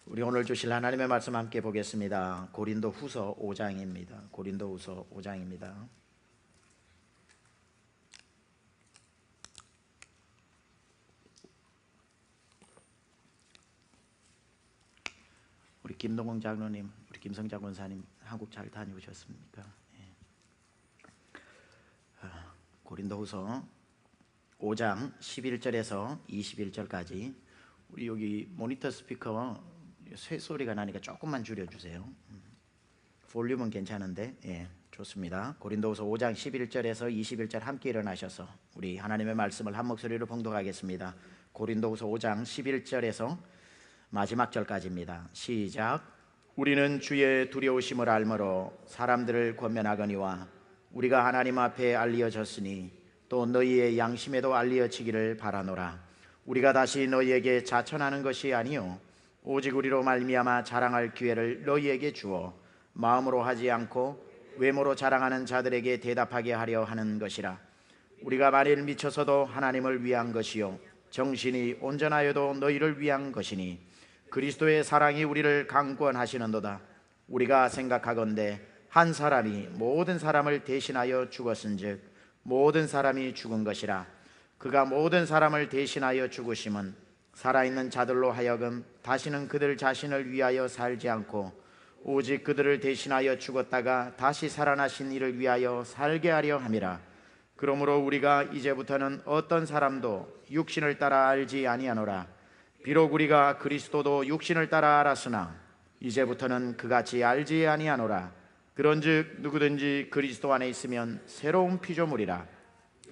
우리 오늘 주실 하나님의 말씀 함께 보겠습니다. 고린도후서 5장입니다. 고린도후서 5장입니다. 우리 김동공 장로님, 우리 김성자 권사님 한국 잘 다녀오셨습니까? 고린도후서 5장 11절에서 21절까지. 우리 여기 모니터 스피커 쇠소리가 나니까 조금만 줄여주세요. 볼륨은 괜찮은데 좋습니다. 고린도후서 5장 11절에서 21절 함께 일어나셔서 우리 하나님의 말씀을 한 목소리로 봉독하겠습니다. 고린도후서 5장 11절에서 마지막 절까지입니다. 시작. 우리는 주의 두려우심을 알므로 사람들을 권면하거니와 우리가 하나님 앞에 알리어졌으니 또 너희의 양심에도 알리어지기를 바라노라. 우리가 다시 너희에게 자천하는 것이 아니요 오직 우리로 말미암아 자랑할 기회를 너희에게 주어 마음으로 하지 않고 외모로 자랑하는 자들에게 대답하게 하려 하는 것이라. 우리가 만일 미쳐서도 하나님을 위한 것이요 정신이 온전하여도 너희를 위한 것이니 그리스도의 사랑이 우리를 강권하시는도다. 우리가 생각하건대 한 사람이 모든 사람을 대신하여 죽었은즉 모든 사람이 죽은 것이라. 그가 모든 사람을 대신하여 죽으심은 살아있는 자들로 하여금 다시는 그들 자신을 위하여 살지 않고 오직 그들을 대신하여 죽었다가 다시 살아나신 이를 위하여 살게 하려 함이라. 그러므로 우리가 이제부터는 어떤 사람도 육신을 따라 알지 아니하노라. 비록 우리가 그리스도도 육신을 따라 알았으나 이제부터는 그같이 알지 아니하노라. 그런즉 누구든지 그리스도 안에 있으면 새로운 피조물이라.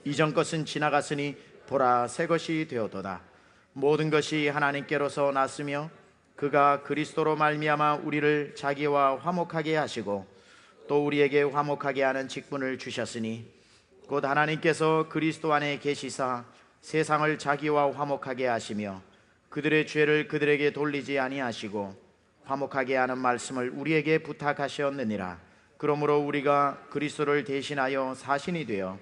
이전 것은 지나갔으니 보라 새 것이 되었도다. 모든 것이 하나님께로서 났으며 그가 그리스도로 말미암아 우리를 자기와 화목하게 하시고 또 우리에게 화목하게 하는 직분을 주셨으니 곧 하나님께서 그리스도 안에 계시사 세상을 자기와 화목하게 하시며 그들의 죄를 그들에게 돌리지 아니하시고 화목하게 하는 말씀을 우리에게 부탁하셨느니라. 그러므로 우리가 그리스도를 대신하여 사신이 되어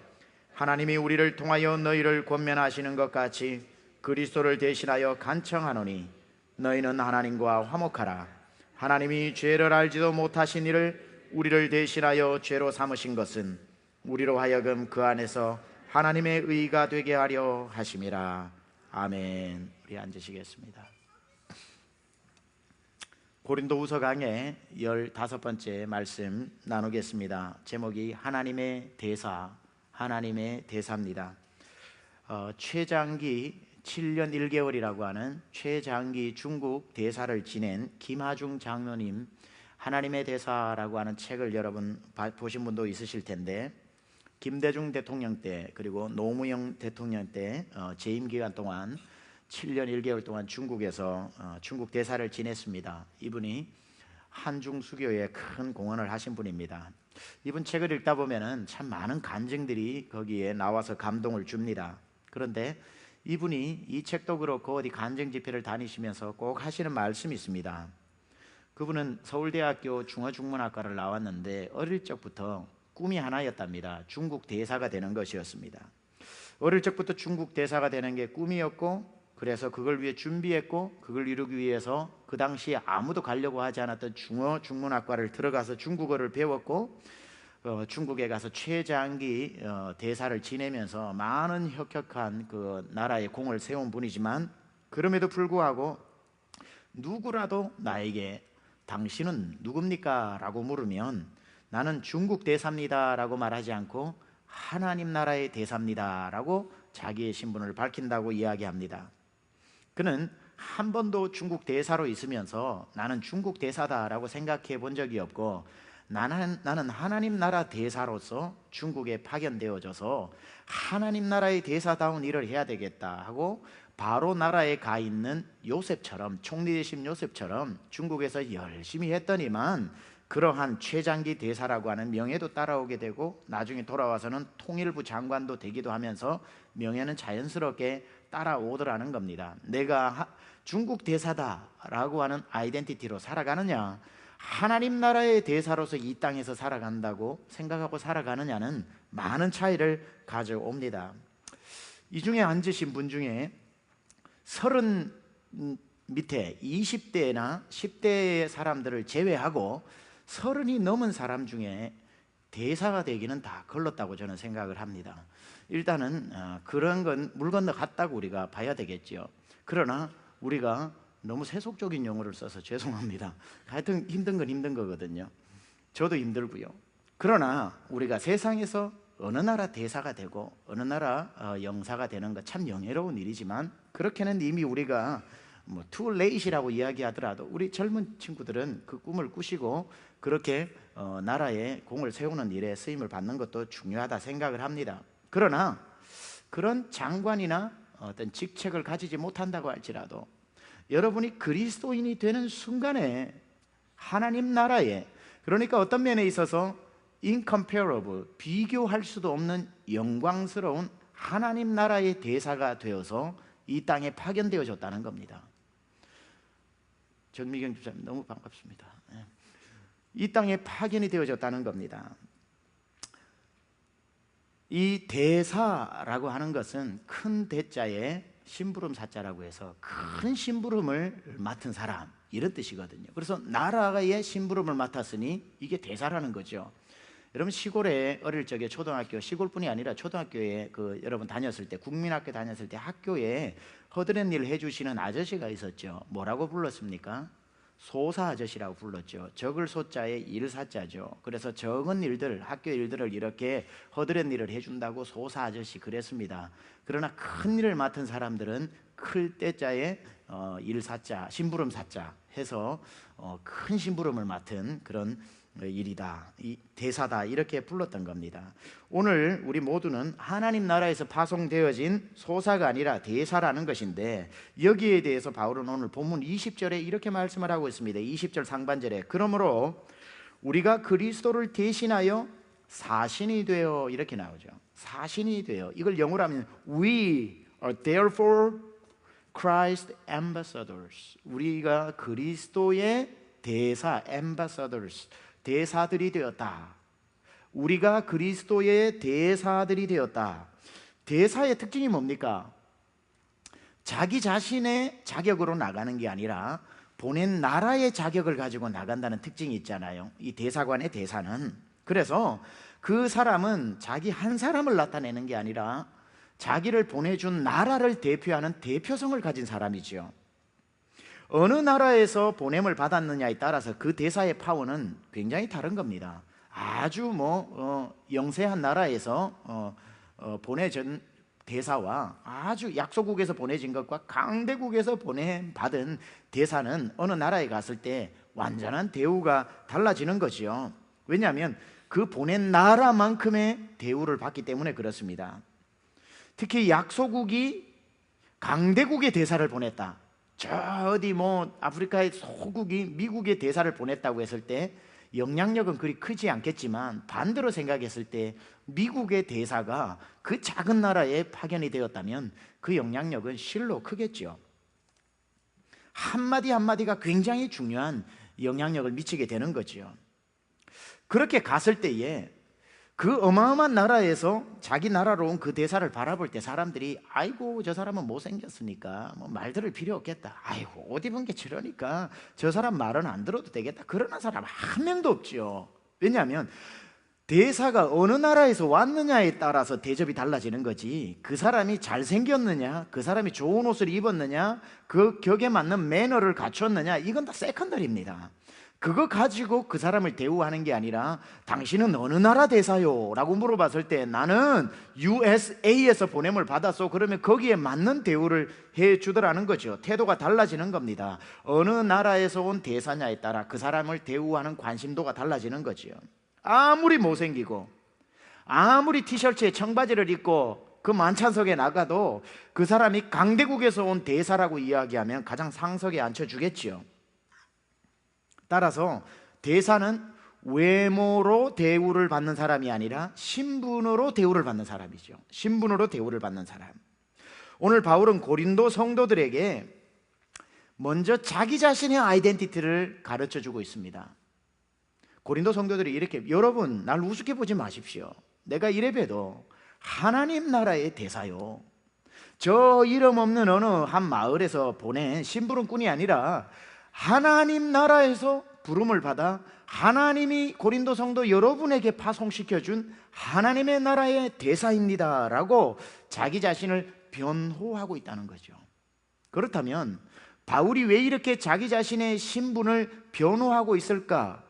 하나님이 우리를 통하여 너희를 권면하시는 것 같이 그리스도를 대신하여 간청하노니 너희는 하나님과 화목하라. 하나님이 죄를 알지도 못하신 이를 우리를 대신하여 죄로 삼으신 것은 우리로 하여금 그 안에서 하나님의 의가 되게 하려 하심이라. 아멘. 우리 앉으시겠습니다. 고린도후서 강의 15번째 말씀 나누겠습니다. 제목이 하나님의 대사, 하나님의 대사입니다. 최장기 7년 1개월이라고 하는 최장기 중국 대사를 지낸 김하중 장로님 하나님의 대사라고 하는 책을 여러분 보신 분도 있으실 텐데, 김대중 대통령 때 그리고 노무현 대통령 때 재임 기간 동안 7년 1개월 동안 중국에서 중국 대사를 지냈습니다. 이분이 한중 수교에 큰 공헌을 하신 분입니다. 이분 책을 읽다 보면은 참 많은 간증들이 거기에 나와서 감동을 줍니다. 그런데 이분이 이 책도 그렇고 어디 간증 집회를 다니시면서 꼭 하시는 말씀이 있습니다. 그분은 서울대학교 중어중문학과를 나왔는데 어릴 적부터 꿈이 하나였답니다. 중국 대사가 되는 것이었습니다. 어릴 적부터 중국 대사가 되는 게 꿈이었고, 그래서 그걸 위해 준비했고, 그걸 이루기 위해서 그 당시에 아무도 가려고 하지 않았던 중어중문학과를 들어가서 중국어를 배웠고, 중국에 가서 최장기 대사를 지내면서 많은 혁혁한 그 나라의 공을 세운 분이지만, 그럼에도 불구하고 누구라도 나에게 당신은 누굽니까? 라고 물으면 나는 중국 대사입니다 라고 말하지 않고 하나님 나라의 대사입니다 라고 자기의 신분을 밝힌다고 이야기합니다. 그는 한 번도 중국 대사로 있으면서 나는 중국 대사다라고 생각해 본 적이 없고, 나는 하나님 나라 대사로서 중국에 파견되어져서 하나님 나라의 대사다운 일을 해야 되겠다 하고 바로 나라에 가 있는 요셉처럼, 총리 대신 요셉처럼 중국에서 열심히 했더니만 그러한 최장기 대사라고 하는 명예도 따라오게 되고, 나중에 돌아와서는 통일부 장관도 되기도 하면서 명예는 자연스럽게 따라오더라는 겁니다. 내가 중국 대사다라고 하는 아이덴티티로 살아가느냐, 하나님 나라의 대사로서 이 땅에서 살아간다고 생각하고 살아가느냐는 많은 차이를 가져옵니다. 이 중에 앉으신 분 중에 30 밑에 20대나 10대의 사람들을 제외하고 30이 넘은 사람 중에 대사가 되기는 다 걸렀다고 저는 생각을 합니다. 일단은 그런 건 물 건너 갔다고 우리가 봐야 되겠죠. 그러나 우리가 너무 세속적인 용어를 써서 죄송합니다. 하여튼 힘든 건 힘든 거거든요. 저도 힘들고요. 그러나 우리가 세상에서 어느 나라 대사가 되고 어느 나라 영사가 되는 거 참 영예로운 일이지만, 그렇게는 이미 우리가 뭐 too late이라고 이야기하더라도 우리 젊은 친구들은 그 꿈을 꾸시고 그렇게 나라에 공을 세우는 일에 쓰임을 받는 것도 중요하다 생각을 합니다. 그러나 그런 장관이나 어떤 직책을 가지지 못한다고 할지라도 여러분이 그리스도인이 되는 순간에 하나님 나라에, 그러니까 어떤 면에 있어서 incomparable, 비교할 수도 없는 영광스러운 하나님 나라의 대사가 되어서 이 땅에 파견되어졌다는 겁니다. 전미경 집사님 너무 반갑습니다. 이 땅에 파견이 되어졌다는 겁니다. 이 대사라고 하는 것은 큰 대자에 심부름 사자라고 해서 큰 심부름을 맡은 사람, 이런 뜻이거든요. 그래서 나라의 심부름을 맡았으니 이게 대사라는 거죠. 여러분 시골에 어릴 적에 초등학교, 시골뿐이 아니라 초등학교에 여러분 다녔을 때, 국민학교 다녔을 때 학교에 허드렛 일 해주시는 아저씨가 있었죠. 뭐라고 불렀습니까? 소사 아저씨라고 불렀죠. 적을 소자에 일사자죠. 그래서 적은 일들, 학교 일들을 이렇게 허드렛 일을 해준다고 소사 아저씨 그랬습니다. 그러나 큰 일을 맡은 사람들은 클 때자에 일사자, 심부름 사자 해서 큰 심부름을 맡은 그런 일이다, 이 대사다, 이렇게 불렀던 겁니다. 오늘 우리 모두는 하나님 나라에서 파송되어진 소사가 아니라 대사라는 것인데, 여기에 대해서 바울은 오늘 본문 20절에 이렇게 말씀을 하고 있습니다. 20절 상반절에 그러므로 우리가 그리스도를 대신하여 사신이 되어, 이렇게 나오죠. 사신이 되어, 이걸 영어로 하면 We are therefore Christ ambassadors. 우리가 그리스도의 대사, ambassadors, 대사들이 되었다. 우리가 그리스도의 대사들이 되었다. 대사의 특징이 뭡니까? 자기 자신의 자격으로 나가는 게 아니라 보낸 나라의 자격을 가지고 나간다는 특징이 있잖아요. 이 대사관의 대사는. 그래서 그 사람은 자기 한 사람을 나타내는 게 아니라 자기를 보내준 나라를 대표하는 대표성을 가진 사람이지요. 어느 나라에서 보냄을 받았느냐에 따라서 그 대사의 파워는 굉장히 다른 겁니다. 아주 영세한 나라에서 보내준 대사와 아주 약소국에서 보내진 것과 강대국에서 보내받은 대사는 어느 나라에 갔을 때 완전한 대우가 달라지는 거지요. 왜냐하면 그 보낸 나라만큼의 대우를 받기 때문에 그렇습니다. 특히 약소국이 강대국의 대사를 보냈다, 저 어디 아프리카의 소국이 미국의 대사를 보냈다고 했을 때 영향력은 그리 크지 않겠지만, 반대로 생각했을 때 미국의 대사가 그 작은 나라에 파견이 되었다면 그 영향력은 실로 크겠죠. 한마디 한마디가 굉장히 중요한 영향력을 미치게 되는 거죠. 그렇게 갔을 때에 그 어마어마한 나라에서 자기 나라로 온 그 대사를 바라볼 때 사람들이 아이고 저 사람은 못생겼으니까 말 들을 필요 없겠다, 아이고 옷 입은 게 저러니까 저 사람 말은 안 들어도 되겠다, 그러는 사람 한 명도 없죠. 왜냐하면 대사가 어느 나라에서 왔느냐에 따라서 대접이 달라지는 거지, 그 사람이 잘생겼느냐, 그 사람이 좋은 옷을 입었느냐, 그 격에 맞는 매너를 갖췄느냐, 이건 다 세컨더리입니다. 그거 가지고 그 사람을 대우하는 게 아니라 당신은 어느 나라 대사요? 라고 물어봤을 때 나는 USA에서 보냄을 받았어. 그러면 거기에 맞는 대우를 해주더라는 거죠. 태도가 달라지는 겁니다. 어느 나라에서 온 대사냐에 따라 그 사람을 대우하는 관심도가 달라지는 거죠. 아무리 못생기고 아무리 티셔츠에 청바지를 입고 그 만찬석에 나가도 그 사람이 강대국에서 온 대사라고 이야기하면 가장 상석에 앉혀주겠지요. 따라서 대사는 외모로 대우를 받는 사람이 아니라 신분으로 대우를 받는 사람이죠. 신분으로 대우를 받는 사람. 오늘 바울은 고린도 성도들에게 먼저 자기 자신의 아이덴티티를 가르쳐주고 있습니다. 고린도 성도들이 이렇게, 여러분 날 우습게 보지 마십시오. 내가 이래봬도 하나님 나라의 대사요, 저 이름 없는 어느 한 마을에서 보낸 심부름꾼이 아니라 하나님 나라에서 부름을 받아 하나님이 고린도 성도 여러분에게 파송시켜준 하나님의 나라의 대사입니다 라고 자기 자신을 변호하고 있다는 거죠. 그렇다면 바울이 왜 이렇게 자기 자신의 신분을 변호하고 있을까?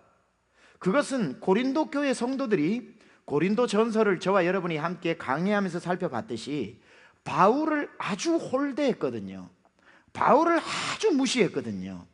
그것은 고린도 교회 성도들이 고린도 전서를 저와 여러분이 함께 강의하면서 살펴봤듯이 바울을 아주 홀대했거든요. 바울을 아주 무시했거든요.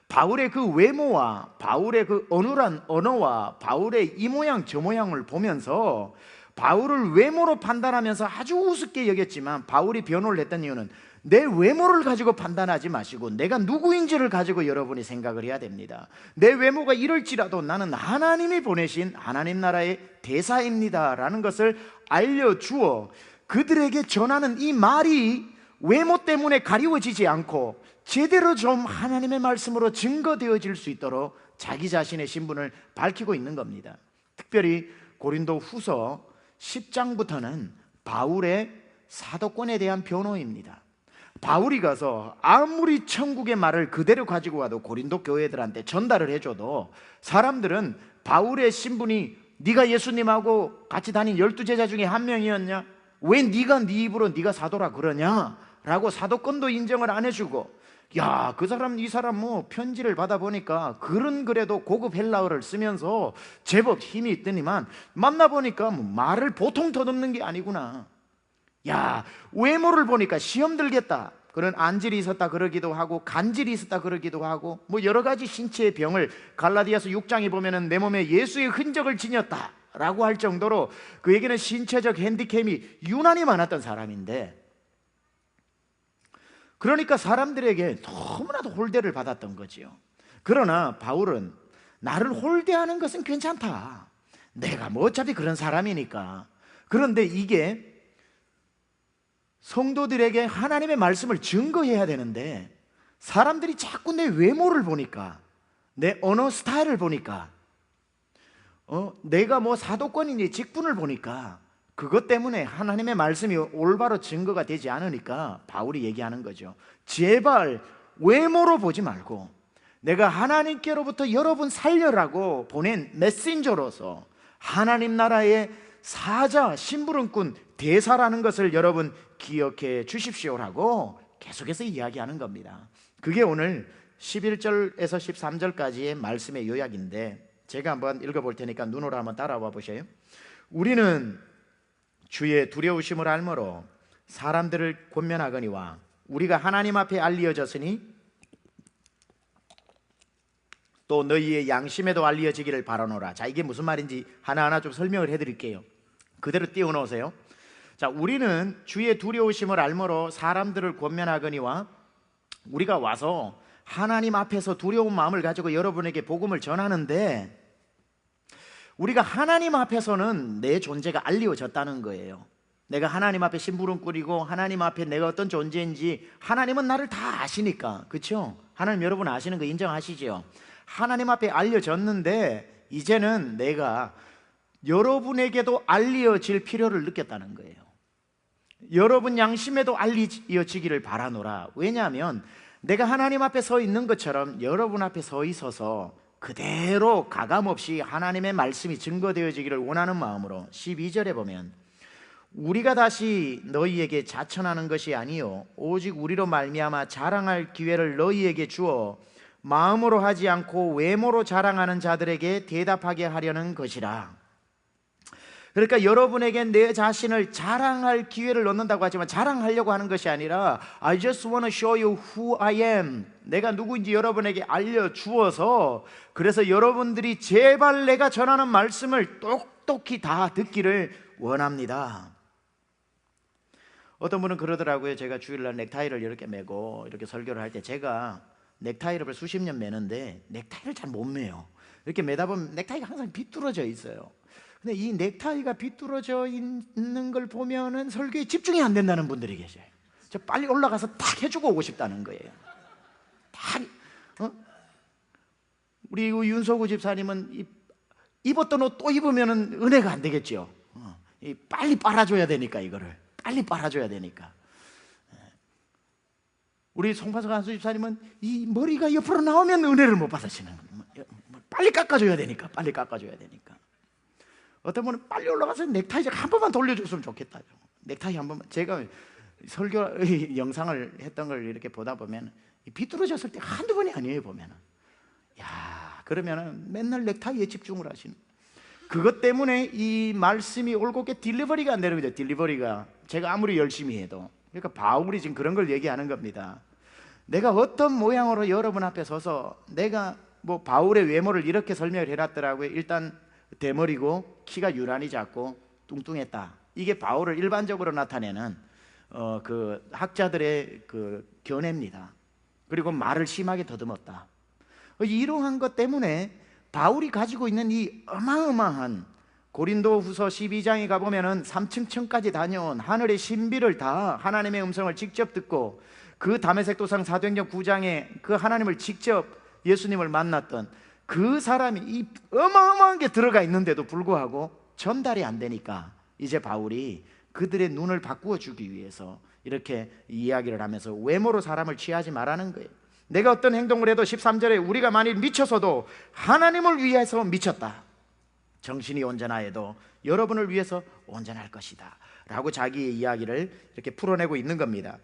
바울의 그 외모와 바울의 그 어눌한 언어와 바울의 이 모양 저 모양을 보면서 바울을 외모로 판단하면서 아주 우습게 여겼지만, 바울이 변호를 했던 이유는 내 외모를 가지고 판단하지 마시고 내가 누구인지를 가지고 여러분이 생각을 해야 됩니다. 내 외모가 이럴지라도 나는 하나님이 보내신 하나님 나라의 대사입니다 라는 것을 알려주어 그들에게 전하는 이 말이 외모 때문에 가리워지지 않고 제대로 좀 하나님의 말씀으로 증거되어질 수 있도록 자기 자신의 신분을 밝히고 있는 겁니다. 특별히 고린도 후서 10장부터는 바울의 사도권에 대한 변호입니다. 바울이 가서 아무리 천국의 말을 그대로 가지고 와도 고린도 교회들한테 전달을 해줘도 사람들은 바울의 신분이 네가 예수님하고 같이 다닌 12제자 중에 한 명이었냐? 왜 네가 네 입으로 네가 사도라 그러냐? 라고 사도권도 인정을 안 해주고, 야, 그 사람 이 사람 뭐 편지를 받아보니까 글은 그래도 고급 헬라어를 쓰면서 제법 힘이 있더니만 만나보니까 뭐 말을 보통 더듬는 게 아니구나. 야, 외모를 보니까 시험 들겠다, 그런 안질이 있었다 그러기도 하고 간질이 있었다 그러기도 하고 뭐 여러 가지 신체의 병을 갈라디아서 6장에 보면은 내 몸에 예수의 흔적을 지녔다 라고 할 정도로 그에게는 신체적 핸디캡이 유난히 많았던 사람인데, 그러니까 사람들에게 너무나도 홀대를 받았던 거지요. 그러나 바울은 나를 홀대하는 것은 괜찮다, 내가 뭐 어차피 그런 사람이니까. 그런데 이게 성도들에게 하나님의 말씀을 증거해야 되는데 사람들이 자꾸 내 외모를 보니까, 내 언어 스타일을 보니까, 내가 뭐 사도권인지 직분을 보니까 그것 때문에 하나님의 말씀이 올바로 증거가 되지 않으니까 바울이 얘기하는 거죠. 제발 외모로 보지 말고 내가 하나님께로부터 여러분 살려라고 보낸 메신저로서 하나님 나라의 사자, 심부름꾼, 대사라는 것을 여러분 기억해 주십시오라고 계속해서 이야기하는 겁니다. 그게 오늘 11절에서 13절까지의 말씀의 요약인데, 제가 한번 읽어볼 테니까 눈으로 한번 따라와 보세요. 우리는 주의 두려우심을 알므로 사람들을 권면하거니와 우리가 하나님 앞에 알리어졌으니 또 너희의 양심에도 알리어지기를 바라노라. 자, 이게 무슨 말인지 하나하나 좀 설명을 해드릴게요. 그대로 띄워놓으세요. 자, 우리는 주의 두려우심을 알므로 사람들을 권면하거니와, 우리가 와서 하나님 앞에서 두려운 마음을 가지고 여러분에게 복음을 전하는데, 우리가 하나님 앞에서는 내 존재가 알려졌다는 거예요. 내가 하나님 앞에 심부름꾼이고 하나님 앞에 내가 어떤 존재인지 하나님은 나를 다 아시니까, 그렇죠? 하나님 여러분 아시는 거 인정하시죠? 하나님 앞에 알려졌는데 이제는 내가 여러분에게도 알려질 필요를 느꼈다는 거예요. 여러분 양심에도 알려지기를 바라노라. 왜냐하면 내가 하나님 앞에 서 있는 것처럼 여러분 앞에 서 있어서 그대로 가감없이 하나님의 말씀이 증거되어지기를 원하는 마음으로 12절에 보면 우리가 다시 너희에게 자천하는 것이 아니요 오직 우리로 말미암아 자랑할 기회를 너희에게 주어 마음으로 하지 않고 외모로 자랑하는 자들에게 대답하게 하려는 것이라. 그러니까 여러분에게 내 자신을 자랑할 기회를 얻는다고 하지만 자랑하려고 하는 것이 아니라 I just want to show you who I am, 내가 누구인지 여러분에게 알려주어서, 그래서 여러분들이 제발 내가 전하는 말씀을 똑똑히 다 듣기를 원합니다. 어떤 분은 그러더라고요. 제가 주일날 넥타이를 이렇게 매고 이렇게 설교를 할 때, 제가 넥타이를 수십 년 매는데 넥타이를 잘 못 매요. 이렇게 매다 보면 넥타이가 항상 비뚤어져 있어요. 근데 이 넥타이가 비뚤어져 있는 걸 보면은 설교에 집중이 안 된다는 분들이 계셔요. 저 빨리 올라가서 탁 해주고 오고 싶다는 거예요. 탁, 우리 윤석우 집사님은 입었던 옷 또 입으면은 은혜가 안 되겠죠. 빨리 빨아줘야 되니까 이거를 빨리 빨아줘야 되니까. 우리 송파석 안수 집사님은 이 머리가 옆으로 나오면 은혜를 못 받으시는 거예요. 빨리 깎아줘야 되니까. 어떤 분은 빨리 올라가서 넥타이 한 번만 돌려줬으면 좋겠다. 넥타이 한 번만. 제가 설교 영상을 했던 걸 이렇게 보다 보면 비뚤어졌을 때 한두 번이 아니에요. 보면은 그러면은 맨날 넥타이에 집중을 하시는. 그것 때문에 이 말씀이 올곧게 딜리버리가 안 되는 거죠. 딜리버리가 제가 아무리 열심히 해도. 그러니까 바울이 지금 그런 걸 얘기하는 겁니다. 내가 어떤 모양으로 여러분 앞에 서서 내가 뭐 바울의 외모를 이렇게 설명을 해놨더라고요. 일단 대머리고 키가 유난히 작고 뚱뚱했다. 이게 바울을 일반적으로 나타내는 그 학자들의 그 견해입니다. 그리고 말을 심하게 더듬었다. 이러한 것 때문에 바울이 가지고 있는 이 어마어마한 고린도후서 12장에 가보면은 3층까지 다녀온 하늘의 신비를 다 하나님의 음성을 직접 듣고 그 다메섹 도상 사도행전 9장에 그 하나님을 직접 예수님을 만났던 그 사람이 이 어마어마한 게 들어가 있는데도 불구하고 전달이 안 되니까 이제 바울이 그들의 눈을 바꾸어 주기 위해서 이렇게 이야기를 하면서 외모로 사람을 취하지 말라는 거예요. 내가 어떤 행동을 해도 13절에 우리가 만일 미쳐서도 하나님을 위해서 미쳤다. 정신이 온전하여도 여러분을 위해서 온전할 것이다 라고 자기의 이야기를 이렇게 풀어내고 있는 겁니다.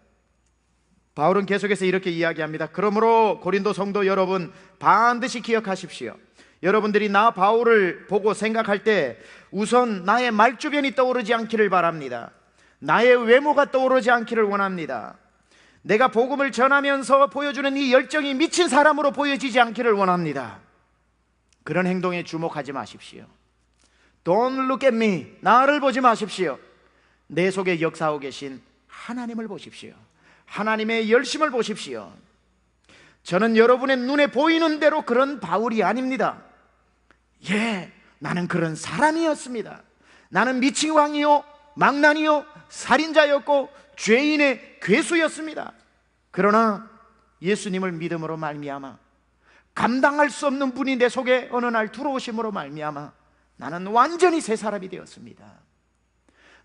바울은 계속해서 이렇게 이야기합니다. 그러므로 고린도 성도 여러분, 반드시 기억하십시오. 여러분들이 나 바울을 보고 생각할 때 우선 나의 말주변이 떠오르지 않기를 바랍니다. 나의 외모가 떠오르지 않기를 원합니다. 내가 복음을 전하면서 보여주는 이 열정이 미친 사람으로 보여지지 않기를 원합니다. 그런 행동에 주목하지 마십시오. Don't look at me. 나를 보지 마십시오. 내 속에 역사하고 계신 하나님을 보십시오. 하나님의 열심을 보십시오. 저는 여러분의 눈에 보이는 대로 그런 바울이 아닙니다. 나는 그런 사람이었습니다. 나는 미친 왕이요, 망나니요, 살인자였고 죄인의 괴수였습니다. 그러나 예수님을 믿음으로 말미암아 감당할 수 없는 분이 내 속에 어느 날 들어오심으로 말미암아 나는 완전히 새 사람이 되었습니다.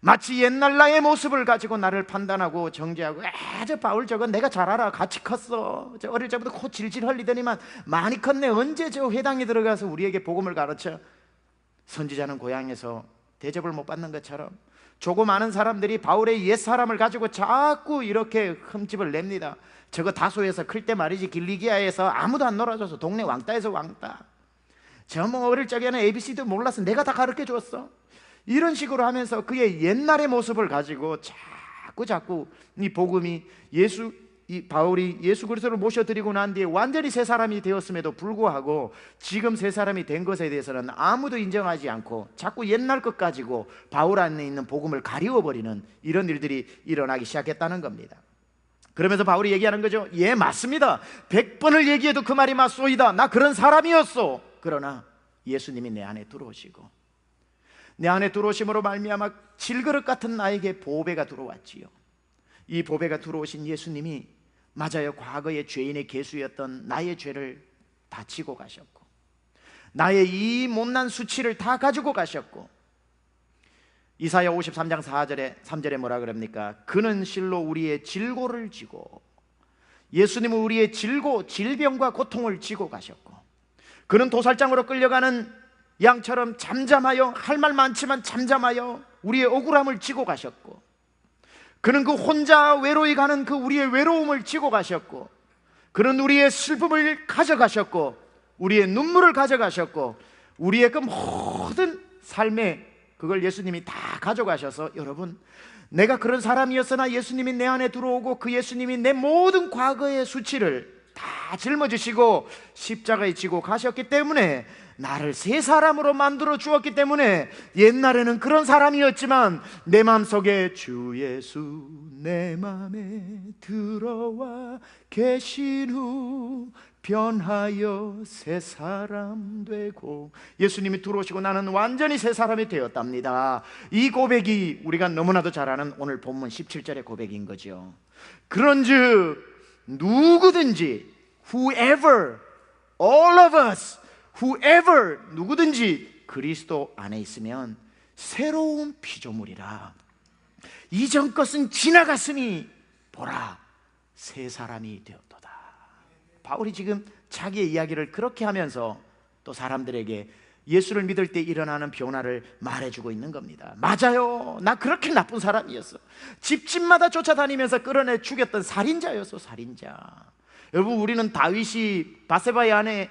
마치 옛날 나의 모습을 가지고 나를 판단하고 정죄하고 저 바울 저거 내가 잘 알아, 같이 컸어, 저 어릴 적부터 코 질질 흘리더니만 많이 컸네, 언제 저 회당에 들어가서 우리에게 복음을 가르쳐. 선지자는 고향에서 대접을 못 받는 것처럼 조금 아는 사람들이 바울의 옛사람을 가지고 자꾸 이렇게 흠집을 냅니다. 저거 다소에서 클 때 말이지 길리기아에서 아무도 안 놀아줘서 동네 왕따에서 왕따. 저 뭐 어릴 적에는 ABC도 몰라서 내가 다 가르쳐 줬어. 이런 식으로 하면서 그의 옛날의 모습을 가지고 자꾸 이 복음이 이 바울이 예수 그리스도를 모셔드리고 난 뒤에 완전히 새 사람이 되었음에도 불구하고 지금 새 사람이 된 것에 대해서는 아무도 인정하지 않고 자꾸 옛날 것 가지고 바울 안에 있는 복음을 가리워버리는 이런 일들이 일어나기 시작했다는 겁니다. 그러면서 바울이 얘기하는 거죠. 맞습니다. 100번을 얘기해도 그 말이 맞소이다. 나 그런 사람이었어. 그러나 예수님이 내 안에 들어오시고 내 안에 들어오심으로 말미암아 질그릇 같은 나에게 보배가 들어왔지요. 이 보배가 들어오신 예수님이 맞아요, 과거의 죄인의 괴수였던 나의 죄를 다 지고 가셨고 나의 이 못난 수치를 다 가지고 가셨고 이사야 53장 3절에 뭐라 그럽니까? 그는 실로 우리의 질고를 지고, 예수님은 우리의 질병과 고통을 지고 가셨고 그는 도살장으로 끌려가는 양처럼 잠잠하여, 할 말 많지만 잠잠하여 우리의 억울함을 지고 가셨고 그는 그 혼자 외로이 가는 그 우리의 외로움을 지고 가셨고 그는 우리의 슬픔을 가져가셨고 우리의 눈물을 가져가셨고 우리의 그 모든 삶의 그걸 예수님이 다 가져가셔서, 여러분, 내가 그런 사람이었으나 예수님이 내 안에 들어오고 그 예수님이 내 모든 과거의 수치를 다 짊어지시고 십자가에 지고 가셨기 때문에 나를 새 사람으로 만들어 주었기 때문에 옛날에는 그런 사람이었지만 내 마음속에 주 예수 내 마음에 들어와 계신 후 변하여 새 사람 되고, 예수님이 들어오시고 나는 완전히 새 사람이 되었답니다. 이 고백이 우리가 너무나도 잘 아는 오늘 본문 17절의 고백인 거죠. 그런즉 누구든지, whoever, all of us, whoever, 누구든지 그리스도 안에 있으면 새로운 피조물이라. 이전 것은 지나갔으니 보라, 새 사람이 되었도다. 바울이 지금 자기의 이야기를 그렇게 하면서 또 사람들에게 예수를 믿을 때 일어나는 변화를 말해주고 있는 겁니다. 맞아요, 나 그렇게 나쁜 사람이었어. 집집마다 쫓아다니면서 끌어내 죽였던 살인자였어, 살인자. 여러분, 우리는 다윗이 바세바의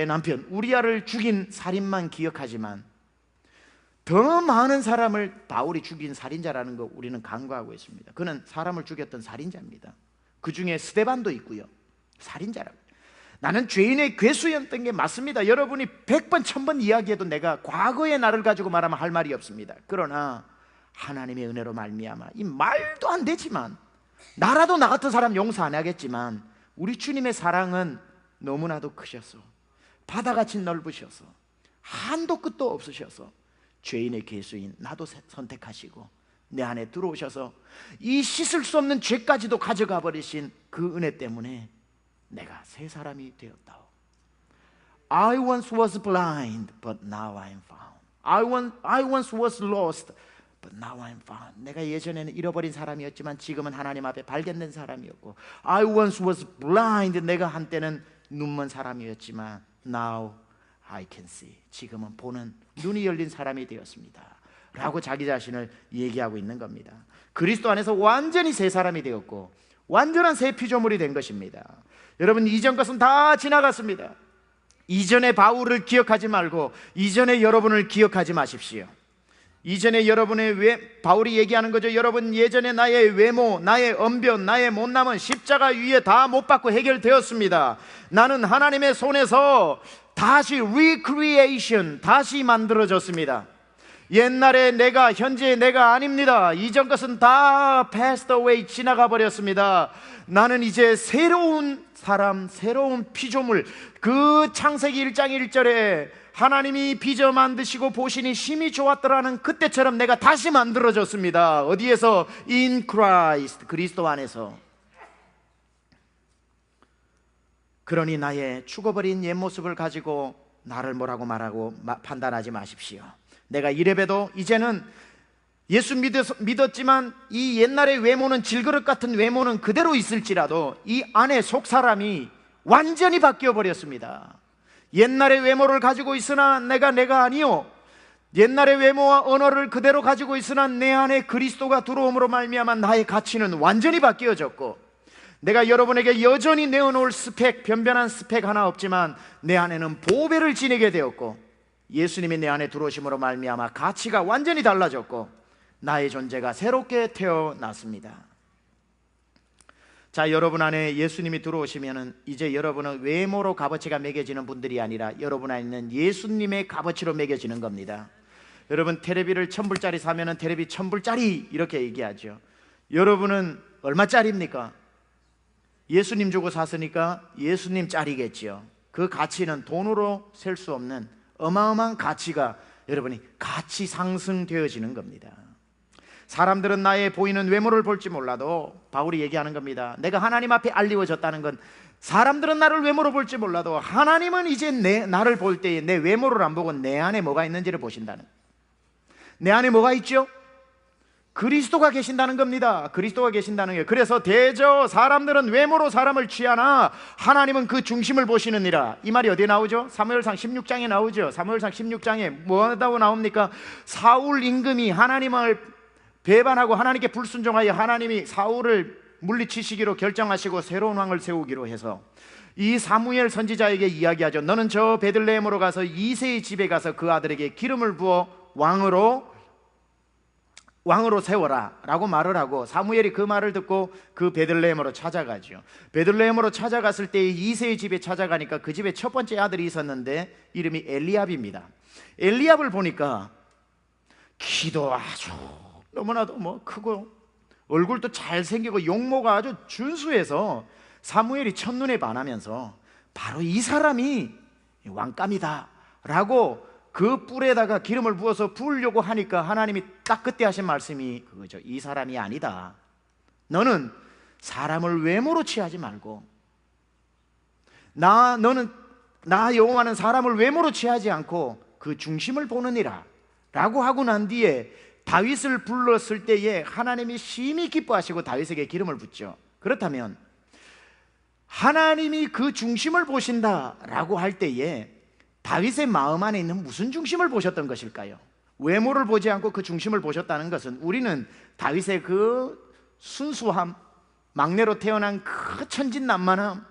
남편 우리아를 죽인 살인만 기억하지만 더 많은 사람을 바울이 죽인 살인자라는 거 우리는 간과하고 있습니다. 그는 사람을 죽였던 살인자입니다. 그 중에 스데반도 있고요, 살인자라고. 나는 죄인의 괴수였던 게 맞습니다. 여러분이 100번 1000번 이야기해도 내가 과거의 나를 가지고 말하면 할 말이 없습니다. 그러나 하나님의 은혜로 말미암아, 이 말도 안 되지만, 나라도 나 같은 사람 용서 안 하겠지만, 우리 주님의 사랑은 너무나도 크셔서, 바다같이 넓으셔서, 한도 끝도 없으셔서 죄인의 괴수인 나도 선택하시고 내 안에 들어오셔서 이 씻을 수 없는 죄까지도 가져가 버리신 그 은혜 때문에 내가 새 사람이 되었다. I once was blind, but now I am found. I once was lost, but now I am found. 내가 예전에는 잃어버린 사람이었지만 지금은 하나님 앞에 발견된 사람이었고, I once was blind, 내가 한때는 눈먼 사람이었지만 now I can see, 지금은 보는 눈이 열린 사람이 되었습니다 라고 자기 자신을 얘기하고 있는 겁니다. 그리스도 안에서 완전히 새 사람이 되었고 완전한 새 피조물이 된 것입니다. 여러분, 이전 것은 다 지나갔습니다. 이전의 바울을 기억하지 말고 이전의 여러분을 기억하지 마십시오. 이전에 바울이 얘기하는 거죠. 여러분, 예전에 나의 외모, 나의 언변, 나의 못남은 십자가 위에 다 못 박고 해결되었습니다. 나는 하나님의 손에서 다시 recreation, 다시 만들어졌습니다. 옛날의 내가, 현재의 내가 아닙니다. 이전 것은 다 passed away, 지나가 버렸습니다. 나는 이제 새로운 사람, 새로운 피조물. 그 창세기 1장 1절에 하나님이 빚어 만드시고 보시니 심히 좋았더라는 그때처럼 내가 다시 만들어졌습니다. 어디에서? In Christ, 그리스도 안에서. 그러니 나의 죽어버린 옛 모습을 가지고 나를 뭐라고 말하고 판단하지 마십시오. 내가 이래봬도 이제는 예수 믿었지만 이 옛날의 외모는, 질그릇 같은 외모는 그대로 있을지라도 이 안에 속사람이 완전히 바뀌어 버렸습니다. 옛날의 외모를 가지고 있으나 내가 아니요, 옛날의 외모와 언어를 그대로 가지고 있으나 내 안에 그리스도가 들어옴으로 말미암아 나의 가치는 완전히 바뀌어졌고, 내가 여러분에게 여전히 내어놓을 스펙, 변변한 스펙 하나 없지만 내 안에는 보배를 지니게 되었고, 예수님이 내 안에 들어오심으로 말미암아 가치가 완전히 달라졌고 나의 존재가 새롭게 태어났습니다. 자, 여러분 안에 예수님이 들어오시면은 이제 여러분은 외모로 값어치가 매겨지는 분들이 아니라 여러분 안에 있는 예수님의 값어치로 매겨지는 겁니다. 여러분, 테레비를 1000불짜리 사면은 테레비 1000불짜리 이렇게 얘기하죠. 여러분은 얼마짜리입니까? 예수님 주고 샀으니까 예수님 짜리겠지요. 그 가치는 돈으로 셀 수 없는 어마어마한 가치가 여러분이 가치 상승되어지는 겁니다. 사람들은 나의 보이는 외모를 볼지 몰라도, 바울이 얘기하는 겁니다. 내가 하나님 앞에 알리워졌다는 건, 사람들은 나를 외모로 볼지 몰라도 하나님은 이제 나를 볼 때에 내 외모를 안 보고 내 안에 뭐가 있는지를 보신다는, 내 안에 뭐가 있죠? 그리스도가 계신다는 겁니다. 그리스도가 계신다는 게. 그래서 대저 사람들은 외모로 사람을 취하나 하나님은 그 중심을 보시느니라. 이 말이 어디에 나오죠? 사무엘상 16장에 나오죠. 사무엘상 16장에 뭐라고 나옵니까? 사울 임금이 하나님을 배반하고 하나님께 불순종하여 하나님이 사울을 물리치시기로 결정하시고 새로운 왕을 세우기로 해서 이 사무엘 선지자에게 이야기하죠. 너는 저 베들레헴으로 가서 이새의 집에 가서 그 아들에게 기름을 부어 왕으로 세워라 라고 말을 하고, 사무엘이 그 말을 듣고 그 베들레헴으로 찾아가죠. 베들레헴으로 찾아갔을 때 이새의 집에 찾아가니까 그 집에 첫 번째 아들이 있었는데 이름이 엘리압입니다. 엘리압을 보니까 키도 아주 너무나도 크고 얼굴도 잘생기고 용모가 아주 준수해서 사무엘이 첫눈에 반하면서 바로 이 사람이 왕감이다 라고 그 뿔에다가 기름을 부어서 부으려고 하니까 하나님이 딱 그때 하신 말씀이 그거죠. 이 사람이 아니다. 너는 사람을 외모로 취하지 말고 나 여호와는 사람을 외모로 취하지 않고 그 중심을 보느니라 라고 하고 난 뒤에 다윗을 불렀을 때에 하나님이 심히 기뻐하시고 다윗에게 기름을 붓죠. 그렇다면 하나님이 그 중심을 보신다라고 할 때에 다윗의 마음 안에 있는 무슨 중심을 보셨던 것일까요? 외모를 보지 않고 그 중심을 보셨다는 것은 우리는 다윗의 그 순수함, 막내로 태어난 그 천진난만함,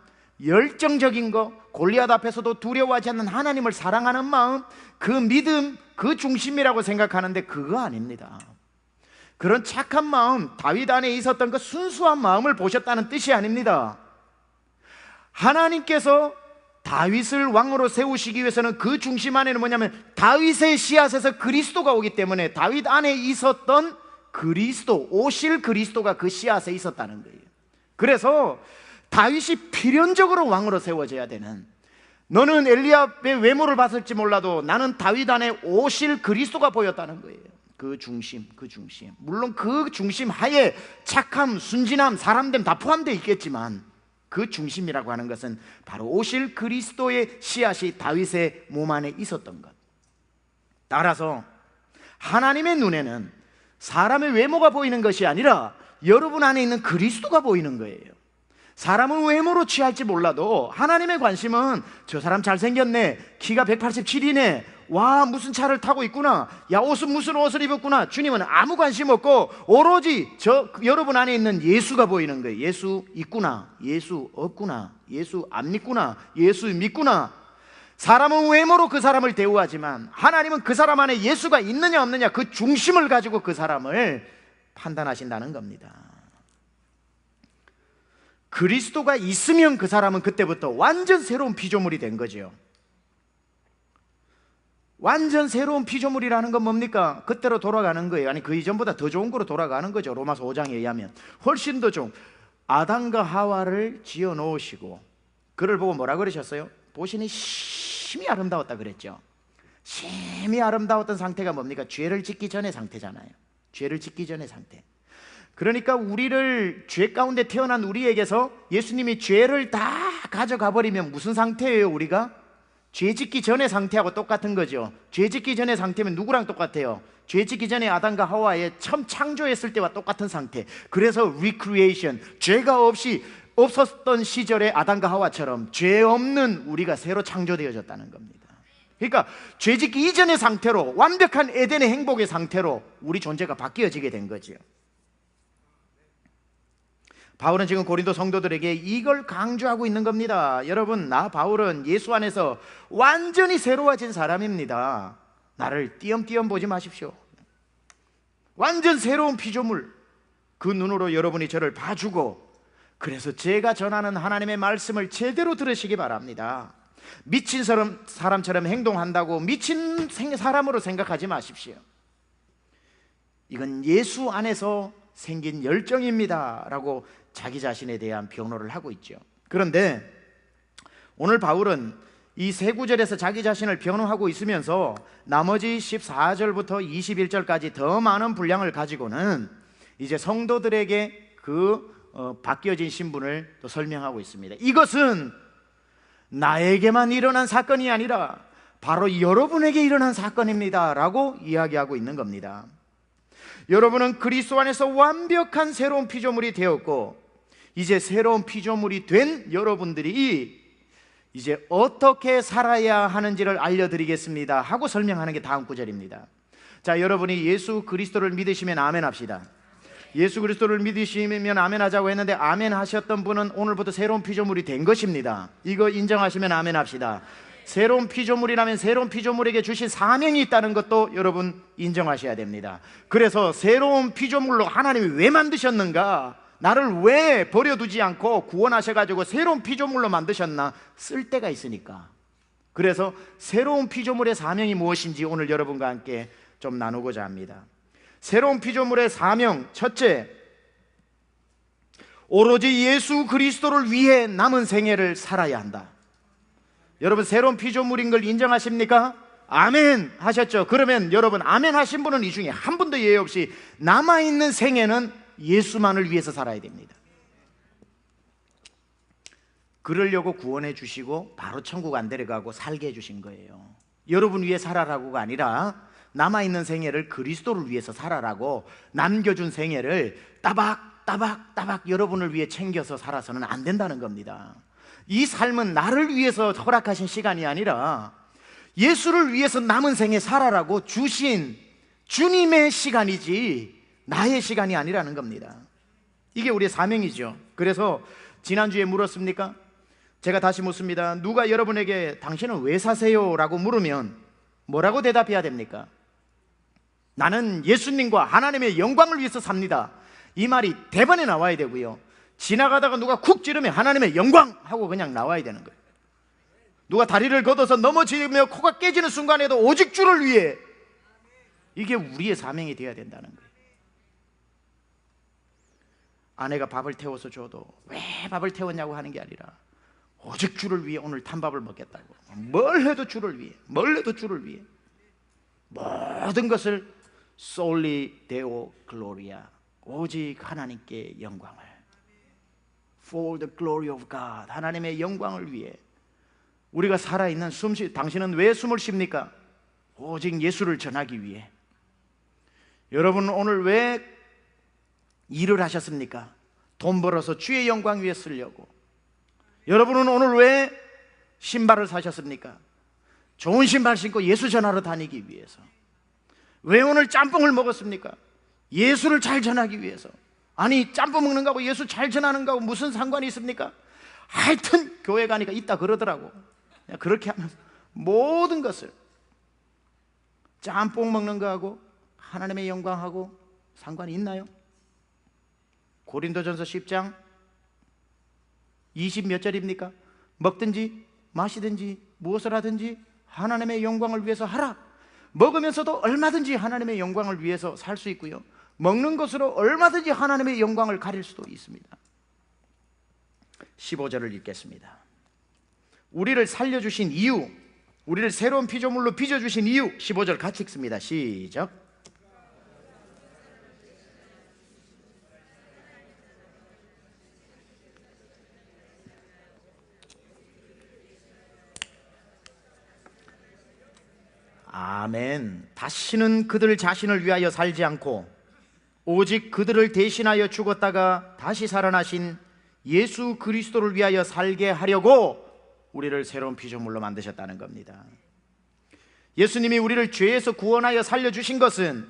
열정적인 거, 골리앗 앞에서도 두려워하지 않는 하나님을 사랑하는 마음, 그 믿음, 그 중심이라고 생각하는데 그거 아닙니다. 그런 착한 마음, 다윗 안에 있었던 그 순수한 마음을 보셨다는 뜻이 아닙니다. 하나님께서 다윗을 왕으로 세우시기 위해서는 그 중심 안에는 뭐냐면 다윗의 씨앗에서 그리스도가 오기 때문에 다윗 안에 있었던 그리스도, 오실 그리스도가 그 씨앗에 있었다는 거예요. 그래서 다윗이 필연적으로 왕으로 세워져야 되는, 너는 엘리압의 외모를 봤을지 몰라도 나는 다윗 안에 오실 그리스도가 보였다는 거예요. 그 중심, 그 중심. 물론 그 중심 하에 착함, 순진함, 사람됨 다 포함되어 있겠지만 그 중심이라고 하는 것은 바로 오실 그리스도의 씨앗이 다윗의 몸 안에 있었던 것. 따라서 하나님의 눈에는 사람의 외모가 보이는 것이 아니라 여러분 안에 있는 그리스도가 보이는 거예요. 사람은 외모로 취할지 몰라도 하나님의 관심은 저 사람 잘생겼네, 키가 187이네, 와 무슨 차를 타고 있구나, 야 옷은 무슨 옷을 입었구나. 주님은 아무 관심 없고 오로지 여러분 안에 있는 예수가 보이는 거예요. 예수 있구나, 예수 없구나, 예수 안 믿구나, 예수 믿구나. 사람은 외모로 그 사람을 대우하지만 하나님은 그 사람 안에 예수가 있느냐 없느냐 그 중심을 가지고 그 사람을 판단하신다는 겁니다. 그리스도가 있으면 그 사람은 그때부터 완전 새로운 피조물이 된 거죠. 완전 새로운 피조물이라는 건 뭡니까? 그때로 돌아가는 거예요. 아니 그 이전보다 더 좋은 거로 돌아가는 거죠. 로마서 5장에 의하면 훨씬 더 좋은, 아담과 하와를 지어 놓으시고 그를 보고 뭐라 그러셨어요? 보시니 심히 아름다웠다 그랬죠. 심히 아름다웠던 상태가 뭡니까? 죄를 짓기 전의 상태잖아요. 죄를 짓기 전의 상태. 그러니까 우리를 죄 가운데 태어난 우리에게서 예수님이 죄를 다 가져가 버리면 무슨 상태예요? 우리가 죄 짓기 전의 상태하고 똑같은 거죠. 죄 짓기 전의 상태면 누구랑 똑같아요? 죄 짓기 전에 아담과 하와의 처음 창조했을 때와 똑같은 상태. 그래서 recreation, 죄가 없었던 시절의 아담과 하와처럼 죄 없는 우리가 새로 창조되어졌다는 겁니다. 그러니까 죄 짓기 이전의 상태로, 완벽한 에덴의 행복의 상태로 우리 존재가 바뀌어지게 된 거죠. 바울은 지금 고린도 성도들에게 이걸 강조하고 있는 겁니다. 여러분, 나 바울은 예수 안에서 완전히 새로워진 사람입니다. 나를 띄엄띄엄 보지 마십시오. 완전 새로운 피조물, 그 눈으로 여러분이 저를 봐주고, 그래서 제가 전하는 하나님의 말씀을 제대로 들으시기 바랍니다. 미친 사람처럼 행동한다고 미친 사람으로 생각하지 마십시오. 이건 예수 안에서 생긴 열정입니다 라고 자기 자신에 대한 변호를 하고 있죠. 그런데 오늘 바울은 이 세 구절에서 자기 자신을 변호하고 있으면서 나머지 14절부터 21절까지 더 많은 분량을 가지고는 이제 성도들에게 바뀌어진 신분을 또 설명하고 있습니다. 이것은 나에게만 일어난 사건이 아니라 바로 여러분에게 일어난 사건입니다 라고 이야기하고 있는 겁니다. 여러분은 그리스도 안에서 완벽한 새로운 피조물이 되었고, 이제 새로운 피조물이 된 여러분들이 이제 어떻게 살아야 하는지를 알려드리겠습니다 하고 설명하는 게 다음 구절입니다. 자, 여러분이 예수 그리스도를 믿으시면 아멘 합시다. 예수 그리스도를 믿으시면 아멘 하자고 했는데 아멘 하셨던 분은 오늘부터 새로운 피조물이 된 것입니다. 이거 인정하시면 아멘 합시다. 새로운 피조물이라면 새로운 피조물에게 주신 사명이 있다는 것도 여러분 인정하셔야 됩니다. 그래서 새로운 피조물로 하나님이 왜 만드셨는가, 나를 왜 버려두지 않고 구원하셔가지고 새로운 피조물로 만드셨나, 쓸 데가 있으니까. 그래서 새로운 피조물의 사명이 무엇인지 오늘 여러분과 함께 좀 나누고자 합니다. 새로운 피조물의 사명, 첫째, 오로지 예수 그리스도를 위해 남은 생애를 살아야 한다. 여러분, 새로운 피조물인 걸 인정하십니까? 아멘 하셨죠? 그러면 여러분, 아멘 하신 분은 이 중에 한 분도 예외 없이 남아있는 생애는 예수만을 위해서 살아야 됩니다. 그러려고 구원해 주시고 바로 천국 안 데려가고 살게 해 주신 거예요. 여러분 위해 살아라고가 아니라 남아있는 생애를 그리스도를 위해서 살아라고 남겨준 생애를 따박따박 여러분을 위해 챙겨서 살아서는 안 된다는 겁니다. 이 삶은 나를 위해서 허락하신 시간이 아니라 예수를 위해서 남은 생에 살아라고 주신 주님의 시간이지 나의 시간이 아니라는 겁니다. 이게 우리의 사명이죠. 그래서 지난주에 물었습니까? 제가 다시 묻습니다. 누가 여러분에게 당신은 왜 사세요? 라고 물으면 뭐라고 대답해야 됩니까? 나는 예수님과 하나님의 영광을 위해서 삽니다. 이 말이 대번에 나와야 되고요. 지나가다가 누가 쿡 찌르면 하나님의 영광 하고 그냥 나와야 되는 거예요. 누가 다리를 걷어서 넘어지며 코가 깨지는 순간에도 오직 주를 위해, 이게 우리의 사명이 되어야 된다는 거예요. 아내가 밥을 태워서 줘도 왜 밥을 태웠냐고 하는 게 아니라 오직 주를 위해 오늘 탄밥을 먹겠다고. 뭘 해도 주를 위해, 뭘 해도 주를 위해, 모든 것을 solely deo gloria, 오직 하나님께 영광을, for the glory of God, 하나님의 영광을 위해 우리가 살아있는 당신은 왜 숨을 쉽니까? 오직 예수를 전하기 위해. 여러분 오늘 왜 일을 하셨습니까? 돈 벌어서 주의 영광 위에 쓰려고. 여러분은 오늘 왜 신발을 사셨습니까? 좋은 신발 신고 예수 전하러 다니기 위해서. 왜 오늘 짬뽕을 먹었습니까? 예수를 잘 전하기 위해서. 아니 짬뽕 먹는 거하고 예수 잘 전하는 거하고 무슨 상관이 있습니까? 하여튼 교회 가니까 있다 그러더라고. 그렇게 하면서 모든 것을, 짬뽕 먹는 거하고 하나님의 영광하고 상관이 있나요? 고린도전서 10장 20 몇 절입니까? 먹든지 마시든지 무엇을 하든지 하나님의 영광을 위해서 하라. 먹으면서도 얼마든지 하나님의 영광을 위해서 살 수 있고요, 먹는 것으로 얼마든지 하나님의 영광을 가릴 수도 있습니다. 15절을 읽겠습니다. 우리를 살려주신 이유, 우리를 새로운 피조물로 빚어주신 이유, 15절 같이 읽습니다. 시작. 아멘. 다시는 그들 자신을 위하여 살지 않고 오직 그들을 대신하여 죽었다가 다시 살아나신 예수 그리스도를 위하여 살게 하려고 우리를 새로운 피조물로 만드셨다는 겁니다. 예수님이 우리를 죄에서 구원하여 살려주신 것은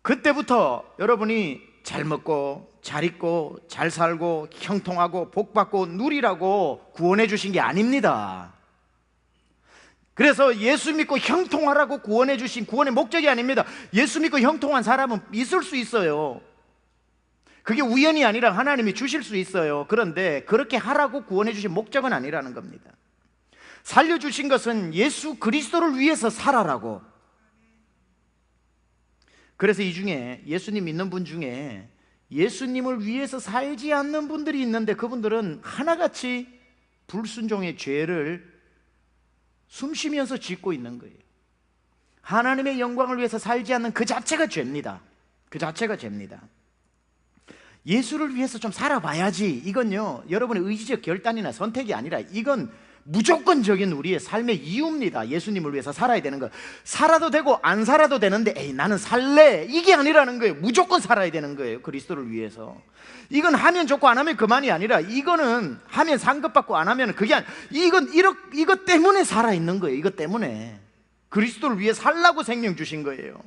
그때부터 여러분이 잘 먹고 잘 입고 잘 살고 형통하고 복받고 누리라고 구원해 주신 게 아닙니다. 그래서 예수 믿고 형통하라고 구원해 주신 구원의 목적이 아닙니다. 예수 믿고 형통한 사람은 있을 수 있어요. 그게 우연이 아니라 하나님이 주실 수 있어요. 그런데 그렇게 하라고 구원해 주신 목적은 아니라는 겁니다. 살려주신 것은 예수 그리스도를 위해서 살아라고. 그래서 이 중에 예수님 믿는 분 중에 예수님을 위해서 살지 않는 분들이 있는데 그분들은 하나같이 불순종의 죄를 숨쉬면서 짓고 있는 거예요. 하나님의 영광을 위해서 살지 않는 그 자체가 죄입니다. 그 자체가 죄입니다. 예수를 위해서 좀 살아봐야지, 이건요 여러분의 의지적 결단이나 선택이 아니라 이건 무조건적인 우리의 삶의 이유입니다. 예수님을 위해서 살아야 되는 거. 살아도 되고 안 살아도 되는데 에이 나는 살래, 이게 아니라는 거예요. 무조건 살아야 되는 거예요. 그리스도를 위해서. 이건 하면 좋고 안 하면 그만이 아니라, 이거는 하면 상급받고 안 하면 그게 이것 때문에 살아있는 거예요. 이것 때문에 그리스도를 위해 살라고 생명 주신 거예요.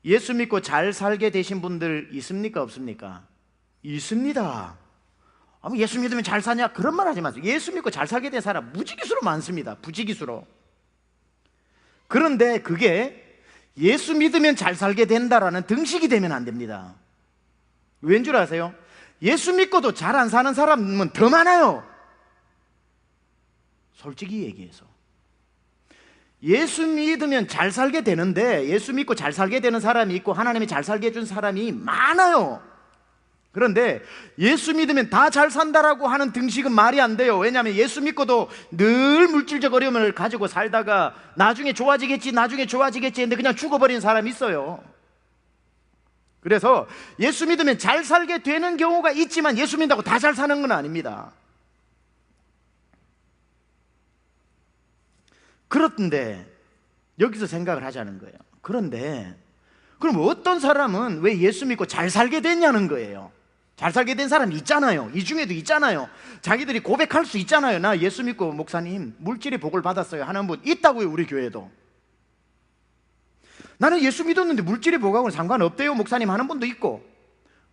예수 믿고 잘 살게 되신 분들 있습니까? 없습니까? 있습니다. 예수 믿으면 잘 사냐? 그런 말 하지 마세요. 예수 믿고 잘 살게 된 사람 무지기수로 많습니다. 부지기수로. 그런데 그게 예수 믿으면 잘 살게 된다라는 등식이 되면 안 됩니다. 왠 줄 아세요? 예수 믿고도 잘 안 사는 사람은 더 많아요. 솔직히 얘기해서 예수 믿으면 잘 살게 되는데, 예수 믿고 잘 살게 되는 사람이 있고 하나님이 잘 살게 해준 사람이 많아요. 그런데 예수 믿으면 다 잘 산다라고 하는 등식은 말이 안 돼요. 왜냐하면 예수 믿고도 늘 물질적 어려움을 가지고 살다가 나중에 좋아지겠지 했는데 그냥 죽어버린 사람이 있어요. 그래서 예수 믿으면 잘 살게 되는 경우가 있지만 예수 믿는다고 다 잘 사는 건 아닙니다. 그렇던데 여기서 생각을 하자는 거예요. 그런데 그럼 어떤 사람은 왜 예수 믿고 잘 살게 됐냐는 거예요. 잘 살게 된 사람이 있잖아요. 이 중에도 있잖아요. 자기들이 고백할 수 있잖아요. 나 예수 믿고 목사님 물질의 복을 받았어요 하는 분 있다고요. 우리 교회도. 나는 예수 믿었는데 물질의 복하고는 상관없대요 목사님 하는 분도 있고.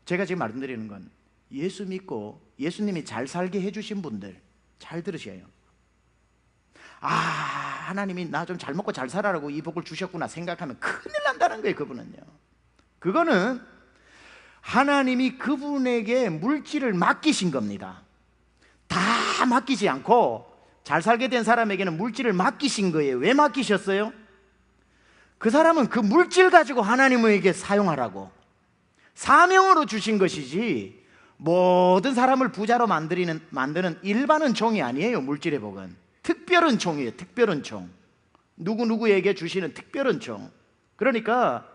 제가 지금 말씀드리는 건 예수 믿고 예수님이 잘 살게 해주신 분들 잘 들으셔야 해요. 아, 하나님이 나 좀 잘 먹고 잘 살아라고 이 복을 주셨구나 생각하면 큰일 난다는 거예요. 그분은요. 그거는 하나님이 그분에게 물질을 맡기신 겁니다. 다 맡기지 않고 잘 살게 된 사람에게는 물질을 맡기신 거예요. 왜 맡기셨어요? 그 사람은 그 물질 가지고 하나님에게 사용하라고 사명으로 주신 것이지 모든 사람을 부자로 만드는 일반 은총이 아니에요. 물질의 복은 특별 은총이에요. 특별 은총. 누구누구에게 주시는 특별 은총. 그러니까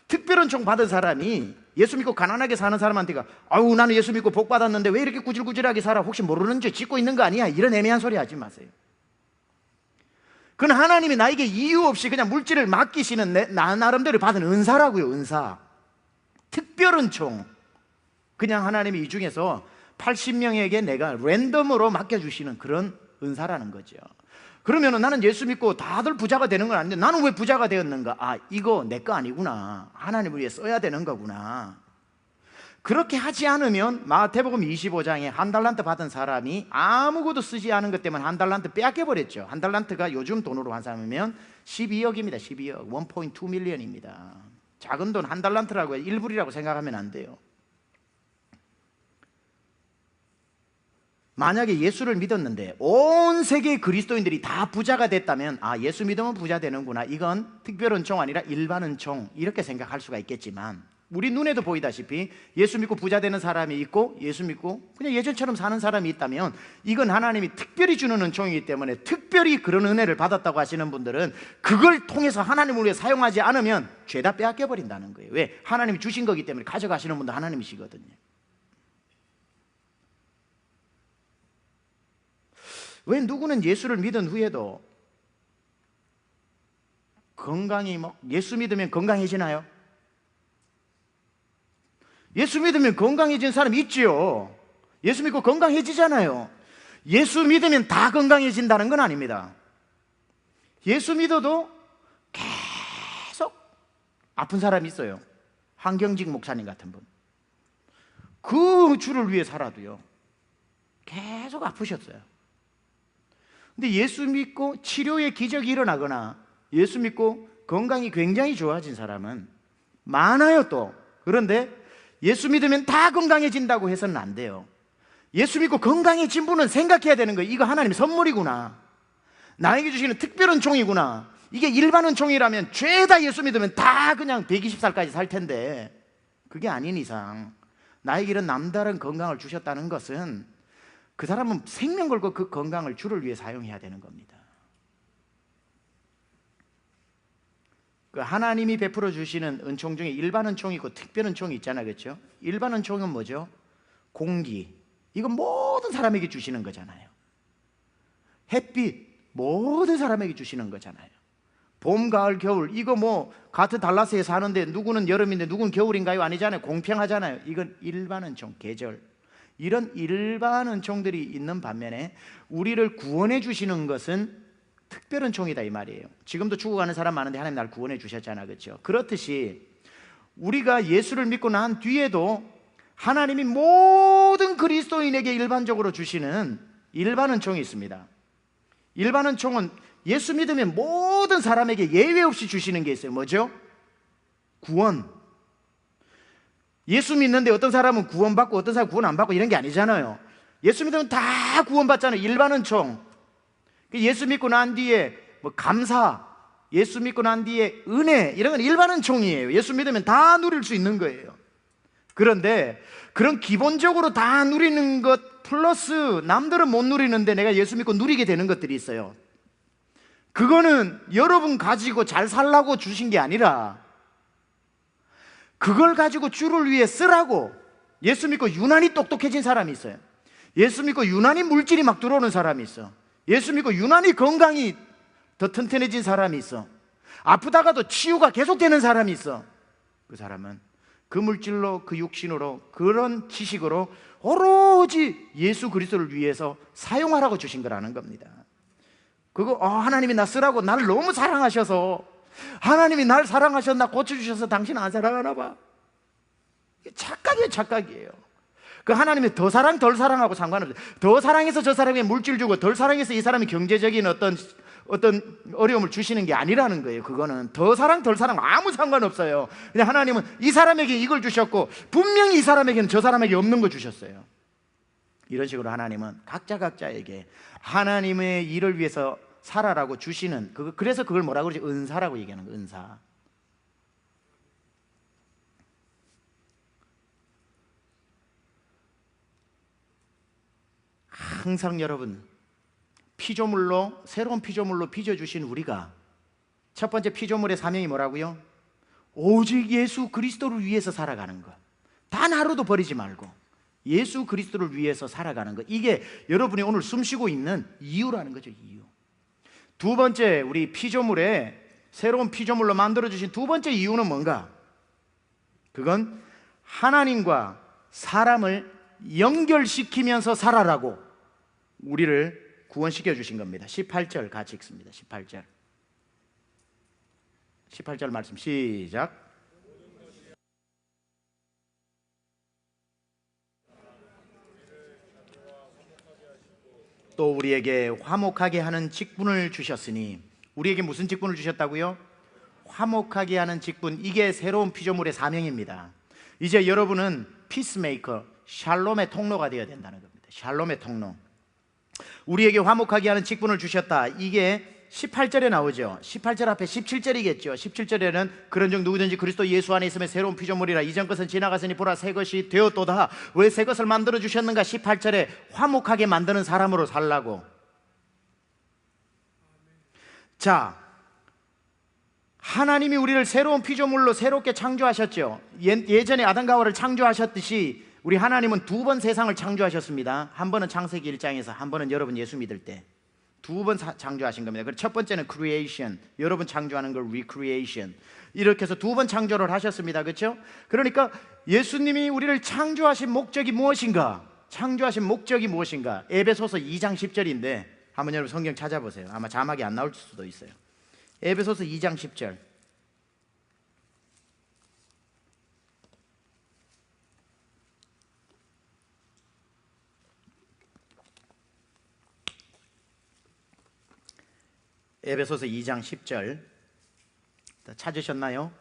특별 은총 받은 사람이 예수 믿고 가난하게 사는 사람한테가 아유 나는 예수 믿고 복 받았는데 왜 이렇게 구질구질하게 살아? 혹시 모르는 죄 짓고 있는 거 아니야? 이런 애매한 소리 하지 마세요. 그건 하나님이 나에게 이유 없이 그냥 물질을 맡기시는 나 나름대로 받은 은사라고요. 은사. 특별 은총. 그냥 하나님이 이 중에서 80명에게 내가 랜덤으로 맡겨주시는 그런 은사라는 거죠. 그러면 나는 예수 믿고 다들 부자가 되는 건 아닌데 나는 왜 부자가 되었는가? 아, 이거 내 거 아니구나. 하나님을 위해 써야 되는 거구나. 그렇게 하지 않으면 마태복음 25장에 한 달란트 받은 사람이 아무것도 쓰지 않은 것 때문에 한 달란트 빼앗겨버렸죠. 한 달란트가 요즘 돈으로 환산하면 12억입니다. 12억 1.2 밀리언입니다. 작은 돈 한 달란트라고 1불이라고 생각하면 안 돼요. 만약에 예수를 믿었는데 온 세계의 그리스도인들이 다 부자가 됐다면 아, 예수 믿으면 부자 되는구나. 이건 특별 은총 아니라 일반 은총 이렇게 생각할 수가 있겠지만 우리 눈에도 보이다시피 예수 믿고 부자 되는 사람이 있고 예수 믿고 그냥 예전처럼 사는 사람이 있다면 이건 하나님이 특별히 주는 은총이기 때문에 특별히 그런 은혜를 받았다고 하시는 분들은 그걸 통해서 하나님을 위해 사용하지 않으면 죄다 빼앗겨 버린다는 거예요. 왜? 하나님이 주신 거기 때문에 가져가시는 분도 하나님이시거든요. 왜 누구는 예수를 믿은 후에도 건강이 예수 믿으면 건강해지나요? 예수 믿으면 건강해진 사람 있지요. 예수 믿고 건강해지잖아요. 예수 믿으면 다 건강해진다는 건 아닙니다. 예수 믿어도 계속 아픈 사람이 있어요. 한경직 목사님 같은 분. 그 주를 위해 살아도요 계속 아프셨어요. 근데 예수 믿고 치료의 기적이 일어나거나 예수 믿고 건강이 굉장히 좋아진 사람은 많아요 또. 그런데 예수 믿으면 다 건강해진다고 해서는 안 돼요. 예수 믿고 건강해진 분은 생각해야 되는 거예요. 이거 하나님의 선물이구나. 나에게 주시는 특별한 총이구나. 이게 일반은 총이라면 죄다 예수 믿으면 다 그냥 120살까지 살 텐데 그게 아닌 이상 나에게 이런 남다른 건강을 주셨다는 것은 그 사람은 생명 걸고 그 건강을 주를 위해 사용해야 되는 겁니다. 그 하나님이 베풀어 주시는 은총 중에 일반 은총이 있고 특별 은총이 있잖아요. 그렇죠? 일반 은총은 뭐죠? 공기. 이건 모든 사람에게 주시는 거잖아요. 햇빛 모든 사람에게 주시는 거잖아요. 봄, 가을, 겨울 이거 같은 달라스에 사는데 누구는 여름인데 누구는 겨울인가요? 아니잖아요. 공평하잖아요. 이건 일반 은총, 계절. 이런 일반 은총들이 있는 반면에 우리를 구원해 주시는 것은 특별 은총이다 이 말이에요. 지금도 죽어가는 사람 많은데 하나님 날 구원해 주셨잖아. 그렇죠? 그렇듯이 우리가 예수를 믿고 난 뒤에도 하나님이 모든 그리스도인에게 일반적으로 주시는 일반 은총이 있습니다. 일반 은총은 예수 믿으면 모든 사람에게 예외 없이 주시는 게 있어요. 뭐죠? 구원. 예수 믿는데 어떤 사람은 구원받고 어떤 사람은 구원 안 받고 이런 게 아니잖아요. 예수 믿으면 다 구원받잖아요. 일반 은총. 예수 믿고 난 뒤에 감사, 예수 믿고 난 뒤에 은혜 이런 건 일반 은총이에요. 예수 믿으면 다 누릴 수 있는 거예요. 그런데 그런 기본적으로 다 누리는 것 플러스 남들은 못 누리는데 내가 예수 믿고 누리게 되는 것들이 있어요. 그거는 여러분 가지고 잘 살라고 주신 게 아니라 그걸 가지고 주를 위해 쓰라고. 예수 믿고 유난히 똑똑해진 사람이 있어요. 예수 믿고 유난히 물질이 막 들어오는 사람이 있어. 예수 믿고 유난히 건강이 더 튼튼해진 사람이 있어. 아프다가도 치유가 계속되는 사람이 있어. 그 사람은 그 물질로, 그 육신으로, 그런 지식으로 오로지 예수 그리스도를 위해서 사용하라고 주신 거라는 겁니다. 그거 하나님이 나 쓰라고, 나를 너무 사랑하셔서, 하나님이 날 사랑하셔서 나 고쳐주셔서 당신 안 사랑하나 봐. 착각이에요, 착각이에요. 그 하나님이 더 사랑 덜 사랑하고 상관없어요. 더 사랑해서 저 사람에게 물질 주고 덜 사랑해서 이 사람이 경제적인 어떤 어려움을 주시는 게 아니라는 거예요. 그거는 더 사랑 덜 사랑 아무 상관없어요. 그냥 하나님은 이 사람에게 이걸 주셨고 분명히 이 사람에게는 저 사람에게 없는 거 주셨어요. 이런 식으로 하나님은 각자에게 하나님의 일을 위해서 살아라고 주시는, 그래서 그걸 뭐라고 그러지? 은사라고 얘기하는 거예요. 은사. 항상 여러분, 피조물로, 새로운 피조물로 빚어주신 우리가 첫 번째 피조물의 사명이 뭐라고요? 오직 예수 그리스도를 위해서 살아가는 것. 단 하루도 버리지 말고 예수 그리스도를 위해서 살아가는 것. 이게 여러분이 오늘 숨쉬고 있는 이유라는 거죠. 이유. 두 번째, 우리 피조물에, 새로운 피조물로 만들어주신 두 번째 이유는 뭔가? 그건 하나님과 사람을 연결시키면서 살아라고 우리를 구원시켜 주신 겁니다. 18절 같이 읽습니다. 18절 말씀 시작. 또 우리에게 화목하게 하는 직분을 주셨으니, 우리에게 무슨 직분을 주셨다고요? 화목하게 하는 직분. 이게 새로운 피조물의 사명입니다. 이제 여러분은 피스메이커, 샬롬의 통로가 되어야 된다는 겁니다. 샬롬의 통로. 우리에게 화목하게 하는 직분을 주셨다. 이게 18절에 나오죠. 18절 앞에 17절이겠죠. 17절에는 그런즉 누구든지 그리스도 예수 안에 있으면 새로운 피조물이라, 이전 것은 지나갔으니 보라 새 것이 되었도다. 왜 새 것을 만들어 주셨는가? 18절에 화목하게 만드는 사람으로 살라고. 자, 하나님이 우리를 새로운 피조물로 새롭게 창조하셨죠. 예전에 아담과 하와를 창조하셨듯이 우리 하나님은 두 번 세상을 창조하셨습니다. 한 번은 창세기 1장에서, 한 번은 여러분 예수 믿을 때 두 번 창조하신 겁니다. 그래서 첫 번째는 creation, 여러분 창조하는 걸 recreation, 이렇게 해서 두 번 창조를 하셨습니다. 그렇죠? 그러니까 예수님이 우리를 창조하신 목적이 무엇인가? 창조하신 목적이 무엇인가? 에베소서 2장 10절인데 한번 여러분 성경 찾아보세요. 아마 자막이 안 나올 수도 있어요. 에베소서 2장 10절. 에베소서 2장 10절 찾으셨나요?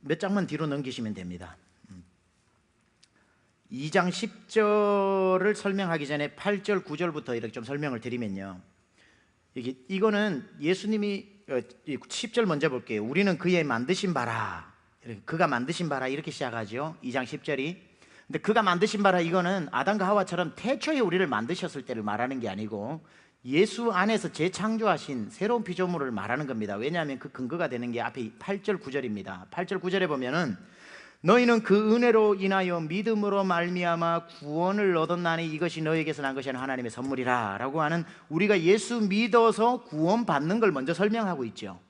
몇 장만 뒤로 넘기시면 됩니다. 2장 10절을 설명하기 전에 8절, 9절부터 이렇게 좀 설명을 드리면요, 이거는 예수님이 10절 먼저 볼게요. 우리는 그의 만드신 바라, 그가 만드신 바라 이렇게 시작하죠. 2장 10절이. 근데 그가 만드신 바라, 이거는 아담과 하와처럼 태초에 우리를 만드셨을 때를 말하는 게 아니고 예수 안에서 재창조하신 새로운 피조물을 말하는 겁니다. 왜냐하면 그 근거가 되는 게 앞에 8절 9절입니다. 8절 9절에 보면은 너희는 그 은혜로 인하여 믿음으로 말미암아 구원을 얻었나니 이것이 너희에게서 난 것이 아니라 하나님의 선물이라 라고 하는, 우리가 예수 믿어서 구원받는 걸 먼저 설명하고 있죠.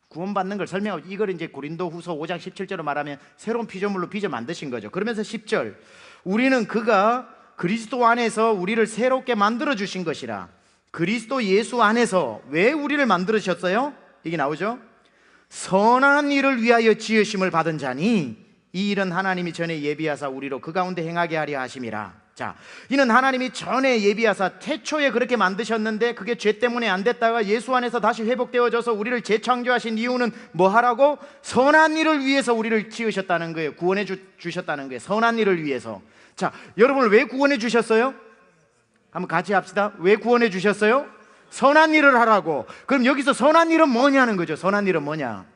구원받는 걸 설명하고, 이걸 이제 고린도후서 5장 17절로 말하면 새로운 피조물로 빚어 만드신 거죠. 그러면서 10절, 우리는 그가 그리스도 안에서 우리를 새롭게 만들어 주신 것이라. 그리스도 예수 안에서 왜 우리를 만들으셨어요? 이게 나오죠. 선한 일을 위하여 지으심을 받은 자니 이 일은 하나님이 전에 예비하사 우리로 그 가운데 행하게 하려 하심이라. 자, 이는 하나님이 전에 예비하사 태초에 그렇게 만드셨는데 그게 죄 때문에 안 됐다가 예수 안에서 다시 회복되어져서 우리를 재창조하신 이유는 뭐 하라고? 선한 일을 위해서 우리를 지으셨다는 거예요. 구원해 주셨다는 거예요. 선한 일을 위해서. 자, 여러분을 왜 구원해 주셨어요? 한번 같이 합시다. 왜 구원해 주셨어요? 선한 일을 하라고. 그럼 여기서 선한 일은 뭐냐는 거죠. 선한 일은 뭐냐?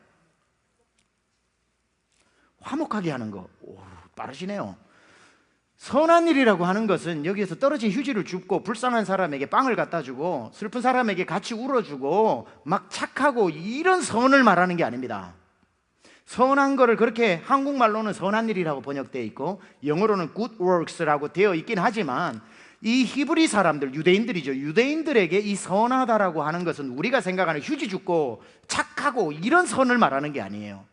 화목하게 하는 거. 오, 빠르시네요. 선한 일이라고 하는 것은 여기에서 떨어진 휴지를 줍고 불쌍한 사람에게 빵을 갖다 주고 슬픈 사람에게 같이 울어주고 막 착하고 이런 선을 말하는 게 아닙니다. 선한 거를 그렇게 한국말로는 선한 일이라고 번역되어 있고 영어로는 good works라고 되어 있긴 하지만 이 히브리 사람들, 유대인들이죠. 유대인들에게 이 선하다라고 하는 것은 우리가 생각하는 휴지 줍고 착하고 이런 선을 말하는 게 아니에요.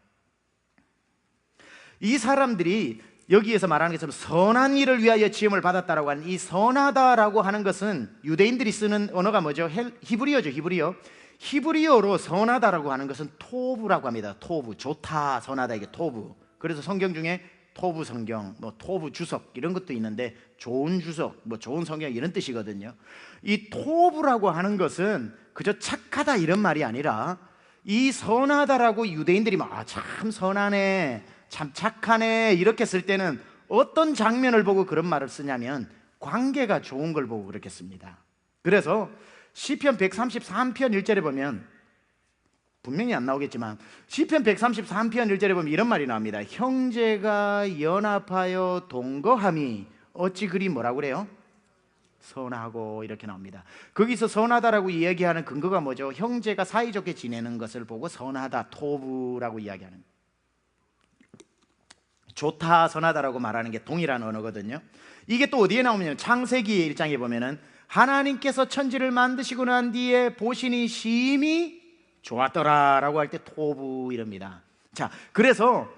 이 사람들이 여기에서 말하는 것처럼 선한 일을 위하여 지음을 받았다라고 하는 이 선하다라고 하는 것은 유대인들이 쓰는 언어가 뭐죠? 히브리어죠. 히브리어로 선하다라고 하는 것은 토부라고 합니다. 토부, 좋다, 선하다, 이게 토부. 그래서 성경 중에 토부 성경, 뭐 토부 주석 이런 것도 있는데 좋은 주석, 뭐 좋은 성경 이런 뜻이거든요. 이 토부라고 하는 것은 그저 착하다 이런 말이 아니라 이 선하다라고 유대인들이 참 선하네, 참 착하네 이렇게 쓸 때는 어떤 장면을 보고 그런 말을 쓰냐면 관계가 좋은 걸 보고 그렇게 씁니다. 그래서 시편 133편 1절에 보면 분명히 안 나오겠지만 시편 133편 1절에 보면 이런 말이 나옵니다. 형제가 연합하여 동거함이 어찌 그리 뭐라고 그래요? 선하고 이렇게 나옵니다. 거기서 선하다라고 이야기하는 근거가 뭐죠? 형제가 사이좋게 지내는 것을 보고 선하다, 토부라고 이야기하는, 좋다, 선하다라고 말하는 게 동일한 언어거든요. 이게 또 어디에 나오면 창세기 1장에 보면은 하나님께서 천지를 만드시고 난 뒤에 보시니 심히 좋았더라라고 할 때 토부 이럽니다. 자, 그래서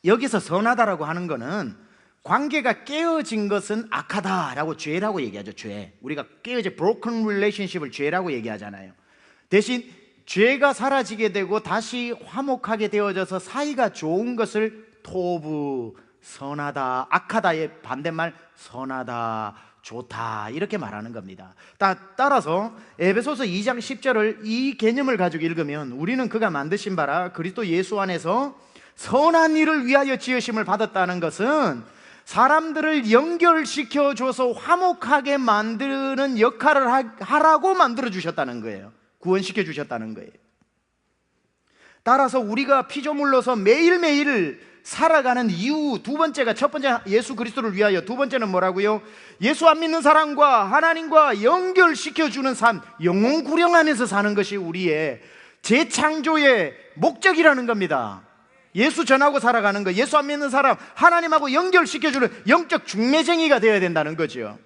여기서 선하다라고 하는 거는 관계가 깨어진 것은 악하다라고 죄라고 얘기하죠. 죄. 우리가 깨어진 broken relationship을 죄라고 얘기하잖아요. 대신 죄가 사라지게 되고 다시 화목하게 되어져서 사이가 좋은 것을 토부, 선하다, 악하다의 반대말 선하다, 좋다 이렇게 말하는 겁니다. 따라서 에베소서 2장 10절을 이 개념을 가지고 읽으면 우리는 그가 만드신 바라 그리스도 예수 안에서 선한 일을 위하여 지으심을 받았다는 것은 사람들을 연결시켜 줘서 화목하게 만드는 역할을 하라고 만들어 주셨다는 거예요. 구원시켜 주셨다는 거예요. 따라서 우리가 피조물로서 매일매일 살아가는 이유, 두 번째가, 첫 번째 예수 그리스도를 위하여, 두 번째는 뭐라고요? 예수 안 믿는 사람과 하나님과 연결시켜주는 삶, 영혼 구령하면서 사는 것이 우리의 재창조의 목적이라는 겁니다. 예수 전하고 살아가는 거, 예수 안 믿는 사람 하나님하고 연결시켜주는 영적 중매쟁이가 되어야 된다는 거죠.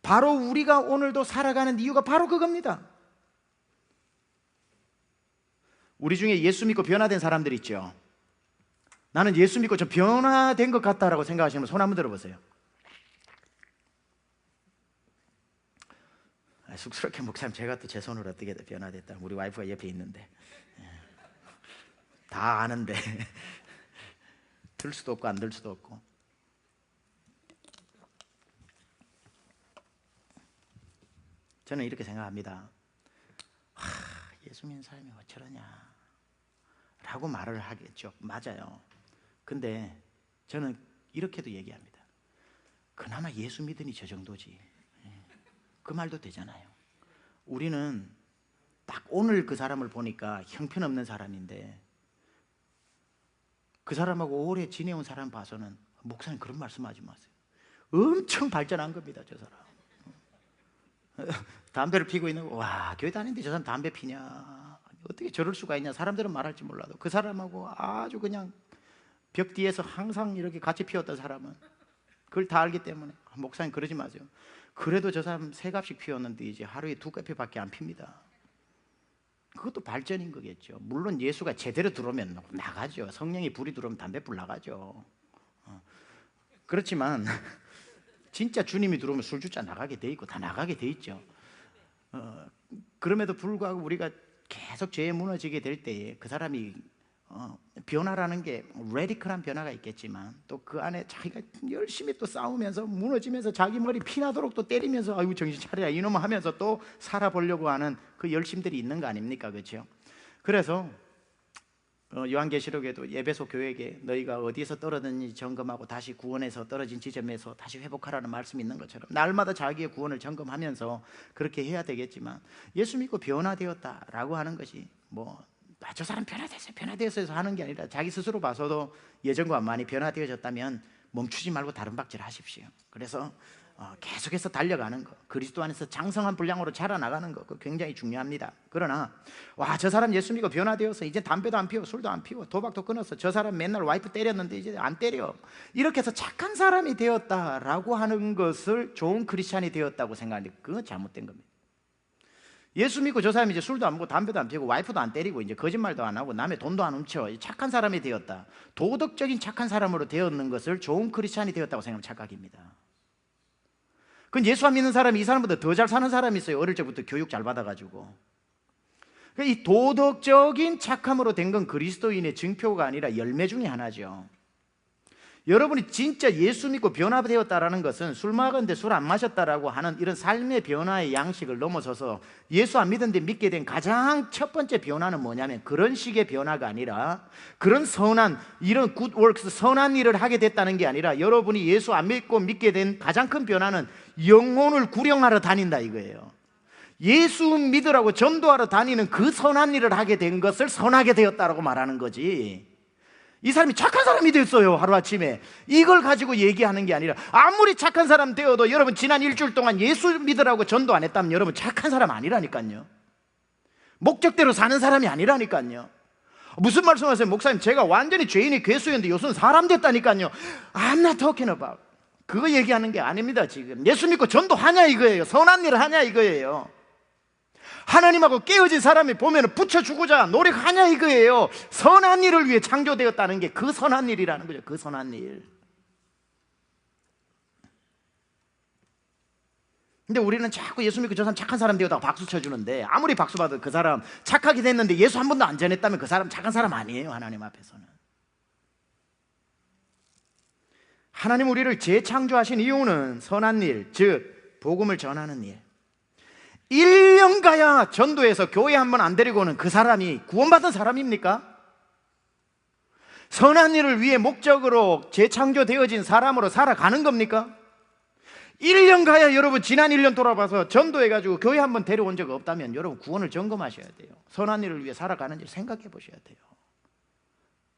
바로 우리가 오늘도 살아가는 이유가 바로 그겁니다. 우리 중에 예수 믿고 변화된 사람들 있죠. 나는 예수 믿고 좀 변화된 것 같다라고 생각하시는 분 손 한번 들어보세요. 쑥스럽게 목사님, 제가 또 제 손으로 어떻게 변화됐다. 우리 와이프가 옆에 있는데 다 아는데 들 수도 없고 안 들 수도 없고. 저는 이렇게 생각합니다. 예수 믿는 사람이 어쩌려냐 라고 말을 하겠죠. 맞아요. 근데 저는 이렇게도 얘기합니다. 그나마 예수 믿으니 저 정도지. 그 말도 되잖아요. 우리는 딱 오늘 그 사람을 보니까 형편없는 사람인데 그 사람하고 오래 지내온 사람 봐서는 목사님 그런 말씀하지 마세요. 엄청 발전한 겁니다. 저 사람 담배를 피고 있는 거, 와, 교회 다니는데 저 사람 담배 피냐, 어떻게 저럴 수가 있냐. 사람들은 말할지 몰라도 그 사람하고 아주 그냥 벽 뒤에서 항상 이렇게 같이 피웠던 사람은 그걸 다 알기 때문에 목사님 그러지 마세요. 그래도 저 사람 3갑씩 피웠는데 이제 하루에 2카페밖에 안 핍니다. 그것도 발전인 거겠죠. 물론 예수가 제대로 들어오면 나가죠. 성령이 불이 들어오면 담배불 나가죠. 그렇지만 진짜 주님이 들어오면 술주자 나가게 돼 있고 다 나가게 돼 있죠. 그럼에도 불구하고 우리가 계속 죄에 무너지게 될 때에 그 사람이 변화라는 게 레디컬한 변화가 있겠지만 또 그 안에 자기가 열심히 또 싸우면서 무너지면서 자기 머리 피나도록 또 때리면서 아이고 정신 차려야 이놈 하면서 또 살아보려고 하는 그 열심들이 있는 거 아닙니까? 그렇죠? 그래서 요한계시록에도 에베소 교회에게 너희가 어디에서 떨어졌는지 점검하고 다시 구원에서 떨어진 지점에서 다시 회복하라는 말씀이 있는 것처럼 날마다 자기의 구원을 점검하면서 그렇게 해야 되겠지만 예수 믿고 변화되었다라고 하는 것이 저 사람 변화되었어요 하는 게 아니라 자기 스스로 봐서도 예전과 많이 변화되어졌다면 멈추지 말고 다른 박질 하십시오. 그래서 계속해서 달려가는 거, 그리스도 안에서 장성한 분량으로 자라나가는 거, 그거 굉장히 중요합니다. 그러나 저 사람 예수 믿고 변화되어서 이제 담배도 안 피워, 술도 안 피워, 도박도 끊었어, 저 사람 맨날 와이프 때렸는데 이제 안 때려, 이렇게 해서 착한 사람이 되었다라고 하는 것을 좋은 크리스찬이 되었다고 생각하는데 그건 잘못된 겁니다. 예수 믿고 저 사람이 이제 술도 안 먹고 담배도 안 피우고 와이프도 안 때리고 이제 거짓말도 안 하고 남의 돈도 안 훔쳐 착한 사람이 되었다, 도덕적인 착한 사람으로 되었는 것을 좋은 크리스찬이 되었다고 생각하면 착각입니다. 그건 예수 안 믿는 사람이 이 사람보다 더 잘 사는 사람이 있어요. 어릴 적부터 교육 잘 받아가지고. 이 도덕적인 착함으로 된 건 그리스도인의 증표가 아니라 열매 중에 하나죠. 여러분이 진짜 예수 믿고 변화되었다라는 것은 술 먹었는데 술 안 마셨다라고 하는 이런 삶의 변화의 양식을 넘어서서 예수 안 믿었는데 믿게 된 가장 첫 번째 변화는 뭐냐면 그런 식의 변화가 아니라 그런 선한 이런 good works, 선한 일을 하게 됐다는 게 아니라 여러분이 예수 안 믿고 믿게 된 가장 큰 변화는 영혼을 구령하러 다닌다 이거예요. 예수 믿으라고 전도하러 다니는 그 선한 일을 하게 된 것을 선하게 되었다라고 말하는 거지, 이 사람이 착한 사람이 됐어요 하루아침에 이걸 가지고 얘기하는 게 아니라, 아무리 착한 사람 되어도 여러분 지난 일주일 동안 예수 믿으라고 전도 안 했다면 여러분 착한 사람 아니라니까요. 목적대로 사는 사람이 아니라니까요. 무슨 말씀하세요? 목사님 제가 완전히 죄인이 괴수였는데 요새는 사람 됐다니까요. I'm not talking about 그거 얘기하는 게 아닙니다. 지금 예수 믿고 전도하냐 이거예요. 선한 일을 하냐 이거예요. 하나님하고 깨어진 사람이 보면 붙여주고자 노력하냐 이거예요. 선한 일을 위해 창조되었다는 게 그 선한 일이라는 거죠. 그 선한 일. 근데 우리는 자꾸 예수 믿고 저 사람 착한 사람 되었다고 박수 쳐주는데, 아무리 박수 받아도 그 사람 착하게 됐는데 예수 한 번도 안 전했다면 그 사람 착한 사람 아니에요. 하나님 앞에서는. 하나님 우리를 재창조하신 이유는 선한 일, 즉 복음을 전하는 일. 1년 가야 전도해서 교회 한 번 안 데리고는 그 사람이 구원받은 사람입니까? 선한 일을 위해 목적으로 재창조되어진 사람으로 살아가는 겁니까? 1년 가야 여러분 지난 1년 돌아봐서 전도해가지고 교회 한 번 데려온 적 없다면 여러분 구원을 점검하셔야 돼요. 선한 일을 위해 살아가는지 생각해 보셔야 돼요.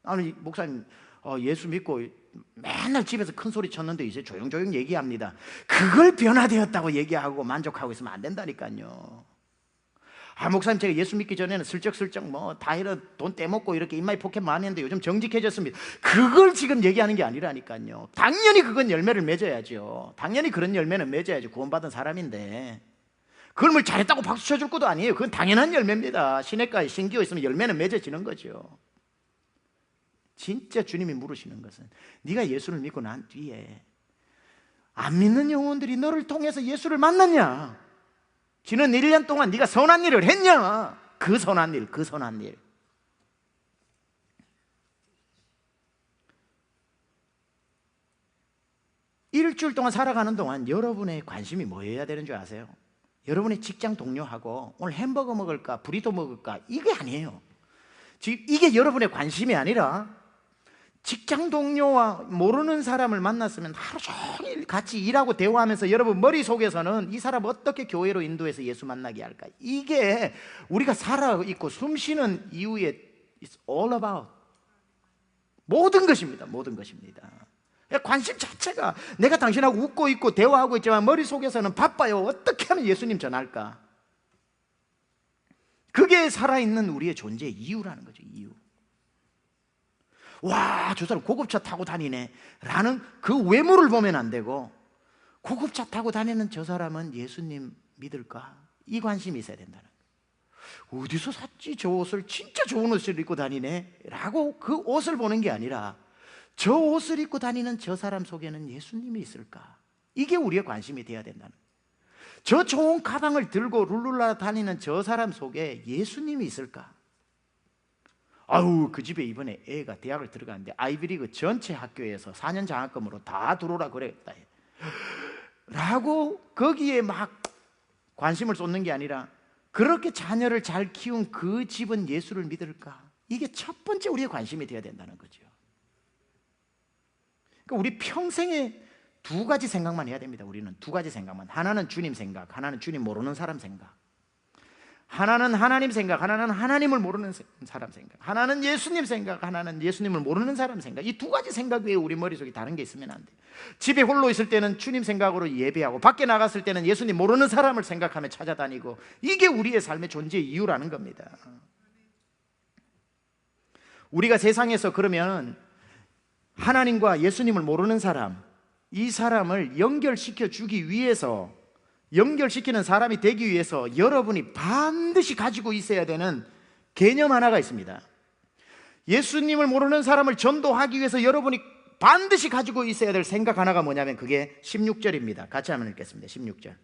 아니 목사님 예수 믿고 맨날 집에서 큰 소리 쳤는데 이제 조용조용 얘기합니다. 그걸 변화되었다고 얘기하고 만족하고 있으면 안 된다니까요. 목사님 제가 예수 믿기 전에는 슬쩍슬쩍 다 이런 돈 떼먹고 이렇게 입마이 포켓 많이 했는데 요즘 정직해졌습니다. 그걸 지금 얘기하는 게 아니라니까요. 당연히 그건 열매를 맺어야죠. 당연히 그런 열매는 맺어야죠. 구원받은 사람인데 그걸 뭘 잘했다고 박수 쳐줄 것도 아니에요. 그건 당연한 열매입니다. 시냇가에 신기어 있으면 열매는 맺어지는 거죠. 진짜 주님이 물으시는 것은 네가 예수를 믿고 난 뒤에 안 믿는 영혼들이 너를 통해서 예수를 만났냐? 지난 1년 동안 네가 선한 일을 했냐? 그 선한 일, 그 선한 일. 일주일 동안 살아가는 동안 여러분의 관심이 뭐여야 되는 줄 아세요? 여러분의 직장 동료하고 오늘 햄버거 먹을까 브리또 먹을까 이게 아니에요. 지금 이게 여러분의 관심이 아니라 직장 동료와 모르는 사람을 만났으면 하루 종일 같이 일하고 대화하면서 여러분 머릿속에서는 이 사람 어떻게 교회로 인도해서 예수 만나게 할까? 이게 우리가 살아있고 숨쉬는 이유에 It's all about 모든 것입니다. 모든 것입니다. 관심 자체가 내가 당신하고 웃고 있고 대화하고 있지만 머릿속에서는 바빠요. 어떻게 하면 예수님 전할까? 그게 살아있는 우리의 존재의 이유라는 거죠. 이유. 와, 저 사람 고급차 타고 다니네 라는 그 외모를 보면 안 되고 고급차 타고 다니는 저 사람은 예수님 믿을까? 이 관심이 있어야 된다는 거예요. 어디서 샀지 저 옷을? 진짜 좋은 옷을 입고 다니네 라고 그 옷을 보는 게 아니라 저 옷을 입고 다니는 저 사람 속에는 예수님이 있을까? 이게 우리의 관심이 돼야 된다는 거예요. 저 좋은 가방을 들고 룰루라 다니는 저 사람 속에 예수님이 있을까? 아우, 그 집에 이번에 애가 대학을 들어가는데 아이비리그 전체 학교에서 4년 장학금으로 다 들어오라 그랬다 라고 거기에 막 관심을 쏟는 게 아니라 그렇게 자녀를 잘 키운 그 집은 예수를 믿을까? 이게 첫 번째 우리의 관심이 되어야 된다는 거죠. 그러니까 우리 평생에 두 가지 생각만 해야 됩니다. 우리는 두 가지 생각만. 하나는 주님 생각, 하나는 주님 모르는 사람 생각. 하나는 하나님 생각, 하나는 하나님을 모르는 사람 생각, 하나는 예수님 생각, 하나는 예수님을 모르는 사람 생각. 이 두 가지 생각 외에 우리 머릿속에 다른 게 있으면 안 돼요. 집에 홀로 있을 때는 주님 생각으로 예배하고, 밖에 나갔을 때는 예수님 모르는 사람을 생각하며 찾아다니고, 이게 우리의 삶의 존재의 이유라는 겁니다. 우리가 세상에서 그러면 하나님과 예수님을 모르는 사람, 이 사람을 연결시켜 주기 위해서, 연결시키는 사람이 되기 위해서 여러분이 반드시 가지고 있어야 되는 개념 하나가 있습니다. 예수님을 모르는 사람을 전도하기 위해서 여러분이 반드시 가지고 있어야 될 생각 하나가 뭐냐면 그게 16절입니다. 같이 한번 읽겠습니다. 16절.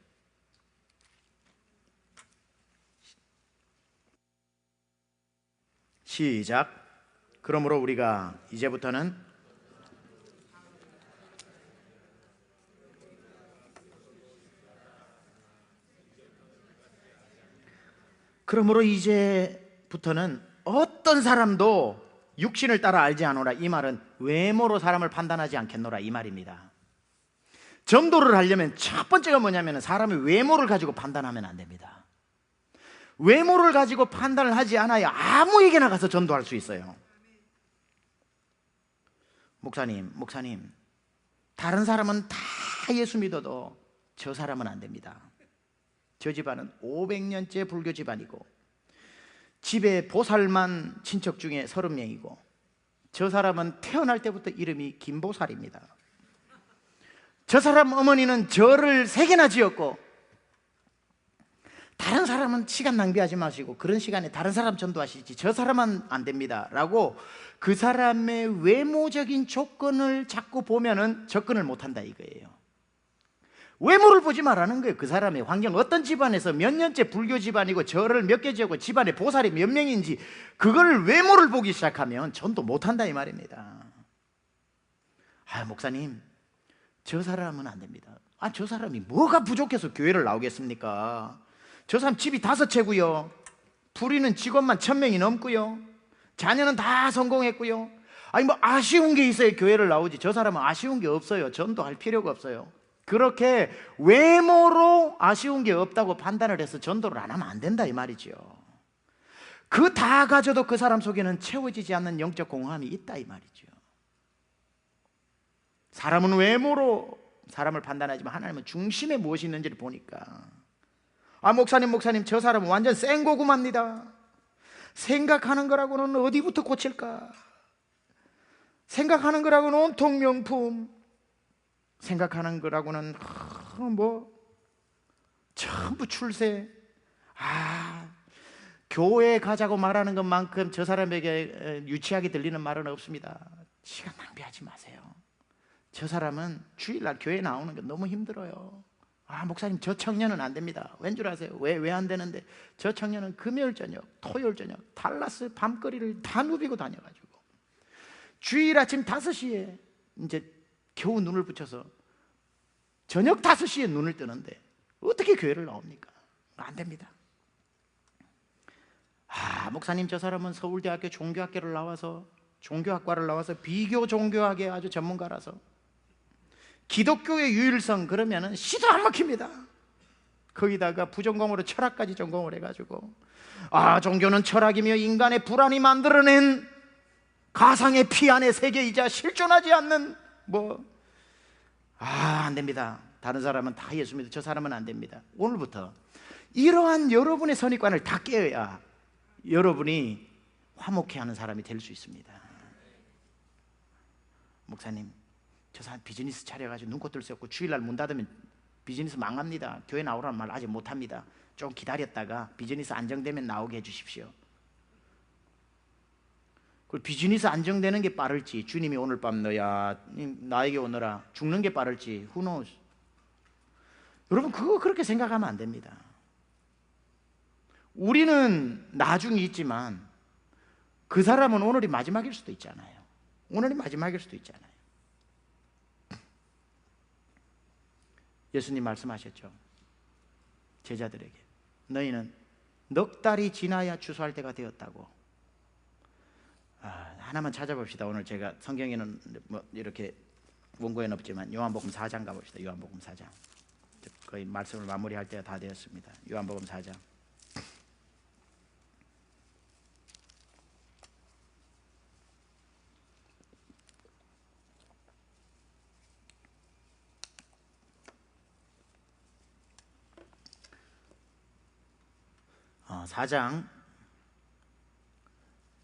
시작. 그러므로 우리가 이제부터는 어떤 사람도 육신을 따라 알지 않노라. 이 말은 외모로 사람을 판단하지 않겠노라, 이 말입니다. 전도를 하려면 첫 번째가 뭐냐면 사람의 외모를 가지고 판단하면 안 됩니다. 외모를 가지고 판단을 하지 않아야 아무에게나 가서 전도할 수 있어요. 목사님, 다른 사람은 다 예수 믿어도 저 사람은 안 됩니다. 저 집안은 500년째 불교 집안이고, 집에 보살만 친척 중에 30명이고, 저 사람은 태어날 때부터 이름이 김보살입니다. 저 사람 어머니는 절을 3개나 지었고, 다른 사람은 시간 낭비하지 마시고 그런 시간에 다른 사람 전도하시지 저 사람은 안 됩니다 라고 그 사람의 외모적인 조건을 자꾸 보면은 접근을 못한다 이거예요. 외모를 보지 말라는 거예요. 그 사람의 환경, 어떤 집안에서 몇 년째 불교 집안이고 절을 몇 개 지었고 집안에 보살이 몇 명인지 그걸 외모를 보기 시작하면 전도 못한다 이 말입니다. 목사님, 저 사람은 안 됩니다. 저 사람이 뭐가 부족해서 교회를 나오겠습니까? 저 사람 집이 5채고요, 부리는 직원만 1000명이 넘고요, 자녀는 다 성공했고요. 뭐 아쉬운 게 있어야 교회를 나오지 저 사람은 아쉬운 게 없어요. 전도할 필요가 없어요. 그렇게 외모로 아쉬운 게 없다고 판단을 해서 전도를 안 하면 안 된다 이 말이죠. 그 다 가져도 그 사람 속에는 채워지지 않는 영적 공허함이 있다 이 말이죠. 사람은 외모로 사람을 판단하지만 하나님은 중심에 무엇이 있는지를 보니까, 목사님 저 사람은 완전 생고구마입니다. 생각하는 거라고는 어디부터 고칠까? 생각하는 거라고는 온통 명품, 생각하는 거라고는 전부 출세. 교회 가자고 말하는 것만큼 저 사람에게 유치하게 들리는 말은 없습니다. 시간 낭비하지 마세요. 저 사람은 주일날 교회 나오는 게 너무 힘들어요. 목사님 저 청년은 안 됩니다. 왠 줄 아세요? 왜 안 되는데? 저 청년은 금요일 저녁, 토요일 저녁 달라스 밤거리를 다 누비고 다녀가지고 주일 아침 5시에 이제 겨우 눈을 붙여서 저녁 5시에 눈을 뜨는데 어떻게 교회를 나옵니까? 안 됩니다. 목사님 저 사람은 서울대학교 종교학과를 나와서 비교 종교학의 아주 전문가라서 기독교의 유일성 그러면은 시도 안 먹힙니다. 거기다가 부전공으로 철학까지 전공을 해가지고 종교는 철학이며 인간의 불안이 만들어낸 가상의 피 안의 세계이자 실존하지 않는 안 됩니다. 다른 사람은 다 예수 믿어 저 사람은 안 됩니다. 오늘부터 이러한 여러분의 선입관을 다 깨어야 여러분이 화목해하는 사람이 될 수 있습니다. 목사님 저 사람 비즈니스 차려가지고 눈꽃들 썩고 주일날 문 닫으면 비즈니스 망합니다. 교회 나오라는 말 아직 못합니다. 좀 기다렸다가 비즈니스 안정되면 나오게 해주십시오. 비즈니스 안정되는 게 빠를지, 주님이 오늘 밤 너야 나에게 오너라 죽는 게 빠를지 who knows. 여러분 그거 그렇게 생각하면 안 됩니다. 우리는 나중이 있지만 그 사람은 오늘이 마지막일 수도 있잖아요. 오늘이 마지막일 수도 있잖아요. 예수님 말씀하셨죠. 제자들에게 너희는 넉 달이 지나야 추수할 때가 되었다고. 하나만 찾아봅시다. 오늘 제가 성경에는 이렇게 원고에는 없지만 요한복음 4장 가봅시다. 요한복음 4장. 거의 말씀을 마무리할 때가 다 되었습니다. 요한복음 4장. 4장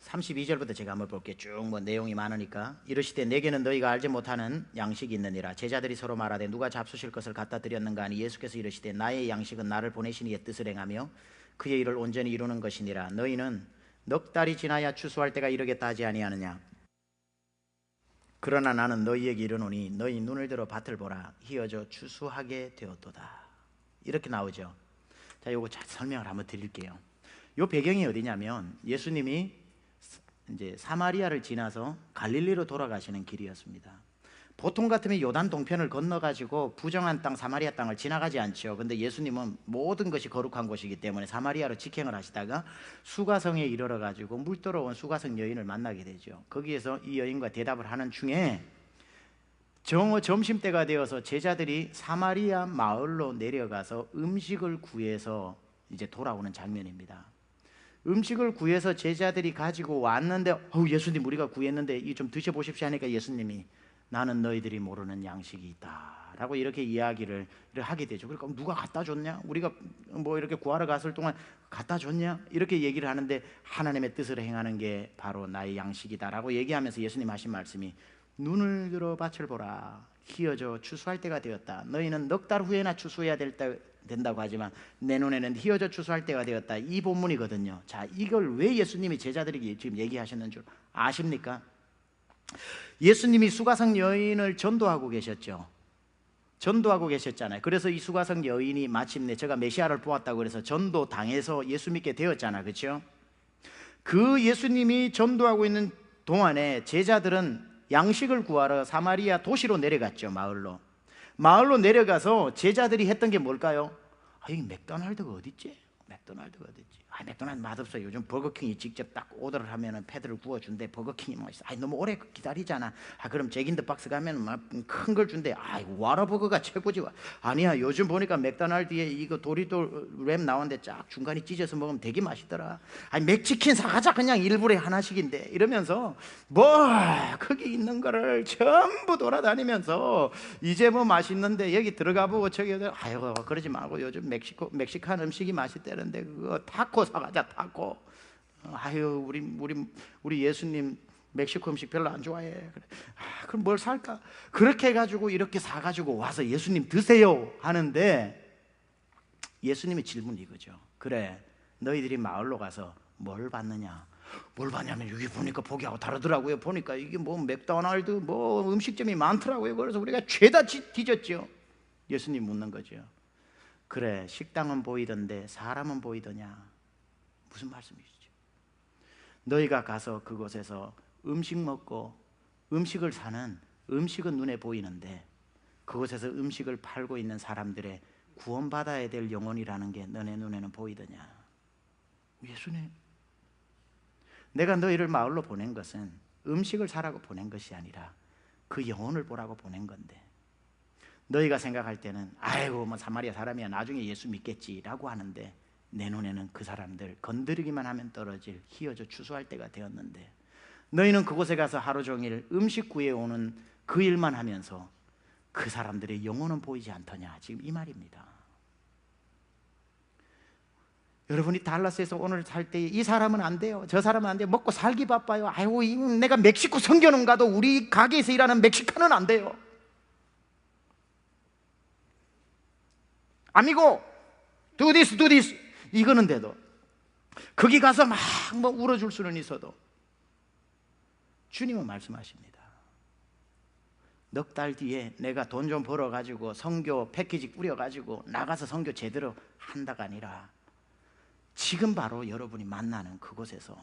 32절부터 제가 한번 볼게요. 쭉 내용이 많으니까. 이르시되 내게는 너희가 알지 못하는 양식이 있느니라. 제자들이 서로 말하되 누가 잡수실 것을 갖다 드렸는가 하니 예수께서 이르시되 나의 양식은 나를 보내신 이의 뜻을 행하며 그의 일을 온전히 이루는 것이니라. 너희는 넉 달이 지나야 추수할 때가 이르겠다 하지 아니하느냐. 그러나 나는 너희에게 이르노니 너희 눈을 들어 밭을 보라. 희어져 추수하게 되었도다. 이렇게 나오죠. 자, 요거 잘 설명을 한번 드릴게요. 요 배경이 어디냐면 예수님이 이제 사마리아를 지나서 갈릴리로 돌아가시는 길이었습니다. 보통 같으면 요단 동편을 건너가지고 부정한 땅 사마리아 땅을 지나가지 않죠. 근데 예수님은 모든 것이 거룩한 곳이기 때문에 사마리아로 직행을 하시다가 수가성에 이르러 가지고 물도로 온 수가성 여인을 만나게 되죠. 거기에서 이 여인과 대답을 하는 중에 점심때가 되어서 제자들이 사마리아 마을로 내려가서 음식을 구해서 이제 돌아오는 장면입니다. 음식을 구해서 제자들이 가지고 왔는데 예수님 우리가 구했는데 이 좀 드셔보십시오 하니까 예수님이 나는 너희들이 모르는 양식이 있다 라고 이렇게 이야기를 하게 되죠. 그러니까 누가 갖다 줬냐? 우리가 뭐 이렇게 구하러 갔을 동안 갖다 줬냐? 이렇게 얘기를 하는데 하나님의 뜻을 행하는 게 바로 나의 양식이다 라고 얘기하면서 예수님 하신 말씀이 눈을 들어 밭을 보라. 희어져 추수할 때가 되었다. 너희는 넉 달 후에나 추수해야 된다고 하지만 내 눈에는 희어져 추수할 때가 되었다. 이 본문이거든요. 자, 이걸 왜 예수님이 제자들에게 지금 얘기하셨는 줄 아십니까? 예수님이 수가성 여인을 전도하고 계셨죠. 전도하고 계셨잖아요. 그래서 이 수가성 여인이 마침내 제가 메시아를 보았다고 그래서 전도 당해서 예수 믿게 되었잖아, 그렇죠? 그 예수님이 전도하고 있는 동안에 제자들은 양식을 구하러 사마리아 도시로 내려갔죠. 마을로 내려가서 제자들이 했던 게 뭘까요? 여기 맥도날드가 어딨지? 맥도날드가 어딨지? 맥도날드 맛없어요. 요즘 버거킹이 직접 딱 오더를 하면은 패드를 구워준대. 버거킹이 맛있어. 너무 오래 기다리잖아. 그럼 잭인더 박스 가면 막 큰 걸 준대. 와라버거가 최고지. 아니야, 요즘 보니까 맥도날드에 이거 도리도 램 나오는데 쫙 중간에 찢어서 먹으면 되게 맛있더라. 맥치킨 사가자. 그냥 일부에 하나씩인데. 이러면서 거기 있는 거를 전부 돌아다니면서 이제 뭐 맛있는데 여기 들어가 보고 저기 그러지 말고 요즘 멕시칸 음식이 맛있다는데 그거 타코 사가자. 타코. 우리 예수님 멕시코 음식 별로 안 좋아해. 그래. 그럼 뭘 살까? 그렇게 해가지고 이렇게 사가지고 와서 예수님 드세요 하는데 예수님의 질문이 이거죠. 그래, 너희들이 마을로 가서 뭘 봤느냐? 뭘 봤냐면 여기 보니까 보기하고 다르더라고요. 보니까 이게 뭐 맥도날드 뭐 음식점이 많더라고요. 그래서 우리가 죄다 뒤졌죠. 예수님 묻는 거죠. 그래, 식당은 보이던데 사람은 보이더냐? 무슨 말씀이시죠? 너희가 가서 그곳에서 음식 먹고 음식을 사는 음식은 눈에 보이는데 그곳에서 음식을 팔고 있는 사람들의 구원받아야 될 영혼이라는 게 너네 눈에는 보이더냐? 예수님, 내가 너희를 마을로 보낸 것은 음식을 사라고 보낸 것이 아니라 그 영혼을 보라고 보낸 건데 너희가 생각할 때는 뭐 사마리아 사람이야 나중에 예수 믿겠지라고 하는데 내 눈에는 그 사람들 건드리기만 하면 떨어질 희어져 추수할 때가 되었는데 너희는 그곳에 가서 하루 종일 음식 구해오는 그 일만 하면서 그 사람들의 영혼은 보이지 않더냐? 지금 이 말입니다. 여러분이 달라스에서 오늘 살 때 이 사람은 안 돼요, 저 사람은 안 돼요, 먹고 살기 바빠요. 내가 멕시코 선교는 가도 우리 가게에서 일하는 멕시칸은 안 돼요. 아미고 do this 이거는 돼도 거기 가서 막 뭐 울어줄 수는 있어도 주님은 말씀하십니다. 넉 달 뒤에 내가 돈 좀 벌어가지고 선교 패키지 꾸려가지고 나가서 선교 제대로 한다가 아니라 지금 바로 여러분이 만나는 그곳에서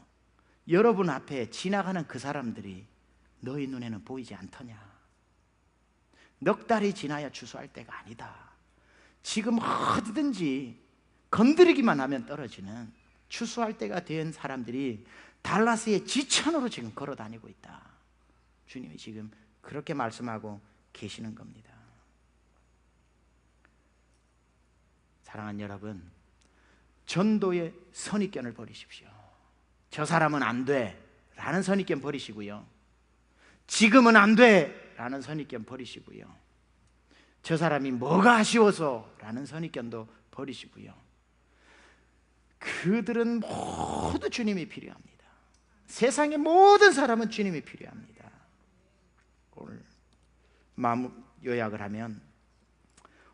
여러분 앞에 지나가는 그 사람들이 너희 눈에는 보이지 않더냐? 넉 달이 지나야 추수할 때가 아니다. 지금 어디든지 건드리기만 하면 떨어지는 추수할 때가 된 사람들이 달라스의 지천으로 지금 걸어 다니고 있다. 주님이 지금 그렇게 말씀하고 계시는 겁니다. 사랑하는 여러분, 전도의 선입견을 버리십시오. 저 사람은 안 돼 라는 선입견 버리시고요, 지금은 안 돼 라는 선입견 버리시고요, 저 사람이 뭐가 아쉬워서 라는 선입견도 버리시고요, 그들은 모두 주님이 필요합니다. 세상의 모든 사람은 주님이 필요합니다. 오늘 마음 요약을 하면,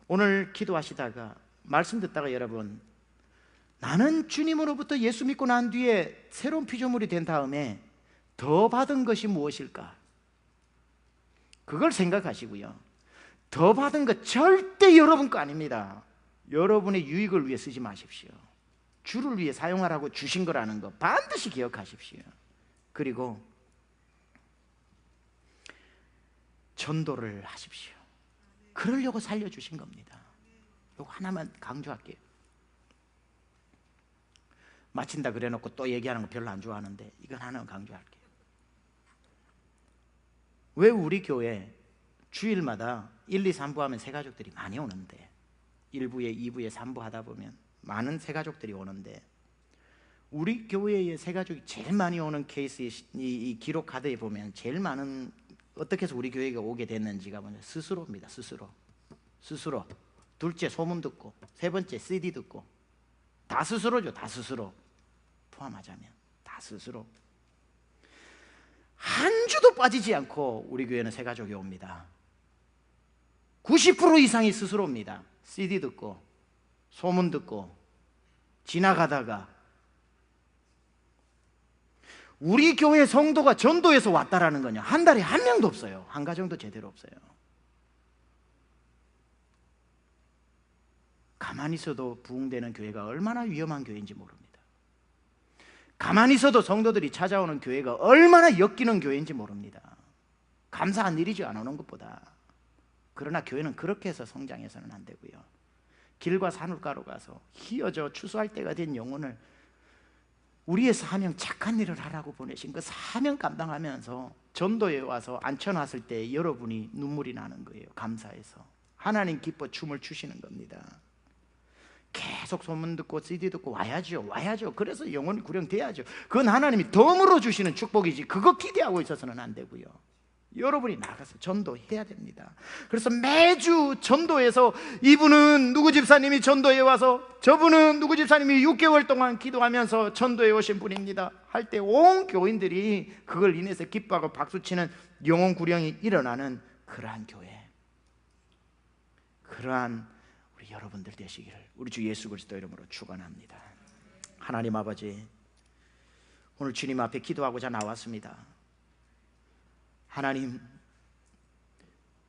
오늘 기도하시다가 말씀 듣다가 여러분, 나는 주님으로부터 예수 믿고 난 뒤에 새로운 피조물이 된 다음에 더 받은 것이 무엇일까? 그걸 생각하시고요, 더 받은 것 절대 여러분 거 아닙니다. 여러분의 유익을 위해 쓰지 마십시오. 주를 위해 사용하라고 주신 거라는 거 반드시 기억하십시오. 그리고 전도를 하십시오. 그러려고 살려주신 겁니다. 이거 하나만 강조할게요. 마친다 그래놓고 또 얘기하는 거 별로 안 좋아하는데 이건 하나만 강조할게요. 왜 우리 교회 주일마다 1, 2, 3부 하면 새가족들이 많이 오는데, 1부에 2부에 3부 하다 보면 많은 새가족들이 오는데, 우리 교회에 새가족이 제일 많이 오는 케이스, 이 기록 카드에 보면 제일 많은, 어떻게 해서 우리 교회가 오게 됐는지가 뭐냐, 스스로입니다. 스스로. 둘째 소문 듣고, 세 번째 CD 듣고, 다 스스로죠. 다 스스로. 포함하자면 다 스스로. 한 주도 빠지지 않고 우리 교회는 새가족이 옵니다. 90% 이상이 스스로입니다. CD 듣고, 소문 듣고, 지나가다가. 우리 교회 성도가 전도에서 왔다라는 거냐, 한 달에 한 명도 없어요. 한 가정도 제대로 없어요. 가만히 있어도 부흥되는 교회가 얼마나 위험한 교회인지 모릅니다. 가만히 있어도 성도들이 찾아오는 교회가 얼마나 엮이는 교회인지 모릅니다. 감사한 일이죠, 안 오는 것보다. 그러나 교회는 그렇게 해서 성장해서는 안 되고요, 길과 산울가로 가서 희어져 추수할 때가 된 영혼을 우리의 사명, 착한 일을 하라고 보내신 그 사명 감당하면서 전도에 와서 앉혀놨을 때 여러분이 눈물이 나는 거예요. 감사해서 하나님 기뻐 춤을 추시는 겁니다. 계속 소문 듣고 CD 듣고 와야죠. 그래서 영혼이 구령돼야죠. 그건 하나님이 덤으로 주시는 축복이지, 그거 기대하고 있어서는 안 되고요. 여러분이 나가서 전도해야 됩니다. 그래서 매주 전도해서, 이분은 누구 집사님이 전도해 와서, 저분은 누구 집사님이 6개월 동안 기도하면서 전도해 오신 분입니다 할 때 온 교인들이 그걸 인해서 기뻐하고 박수치는 영혼 구령이 일어나는 그러한 교회, 그러한 우리 여러분들 되시기를 우리 주 예수 그리스도 이름으로 축원합니다. 하나님 아버지, 오늘 주님 앞에 기도하고자 나왔습니다. 하나님,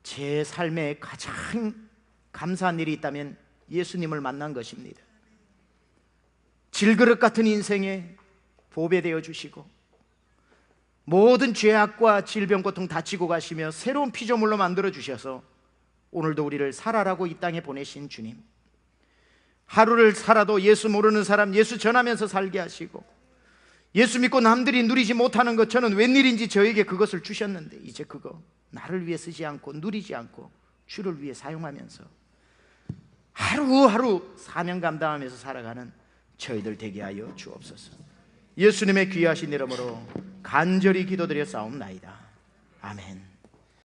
제 삶에 가장 감사한 일이 있다면 예수님을 만난 것입니다. 질그릇 같은 인생에 보배되어 주시고, 모든 죄악과 질병 고통 다 지고 가시며 새로운 피조물로 만들어 주셔서 오늘도 우리를 살아라고 이 땅에 보내신 주님, 하루를 살아도 예수 모르는 사람 예수 전하면서 살게 하시고, 예수 믿고 남들이 누리지 못하는 것 저는 웬일인지 저에게 그것을 주셨는데, 이제 그거 나를 위해 쓰지 않고 누리지 않고 주를 위해 사용하면서 하루하루 사명 감당하면서 살아가는 저희들 되게 하여 주옵소서. 예수님의 귀하신 이름으로 간절히 기도드려 싸움나이다. 아멘.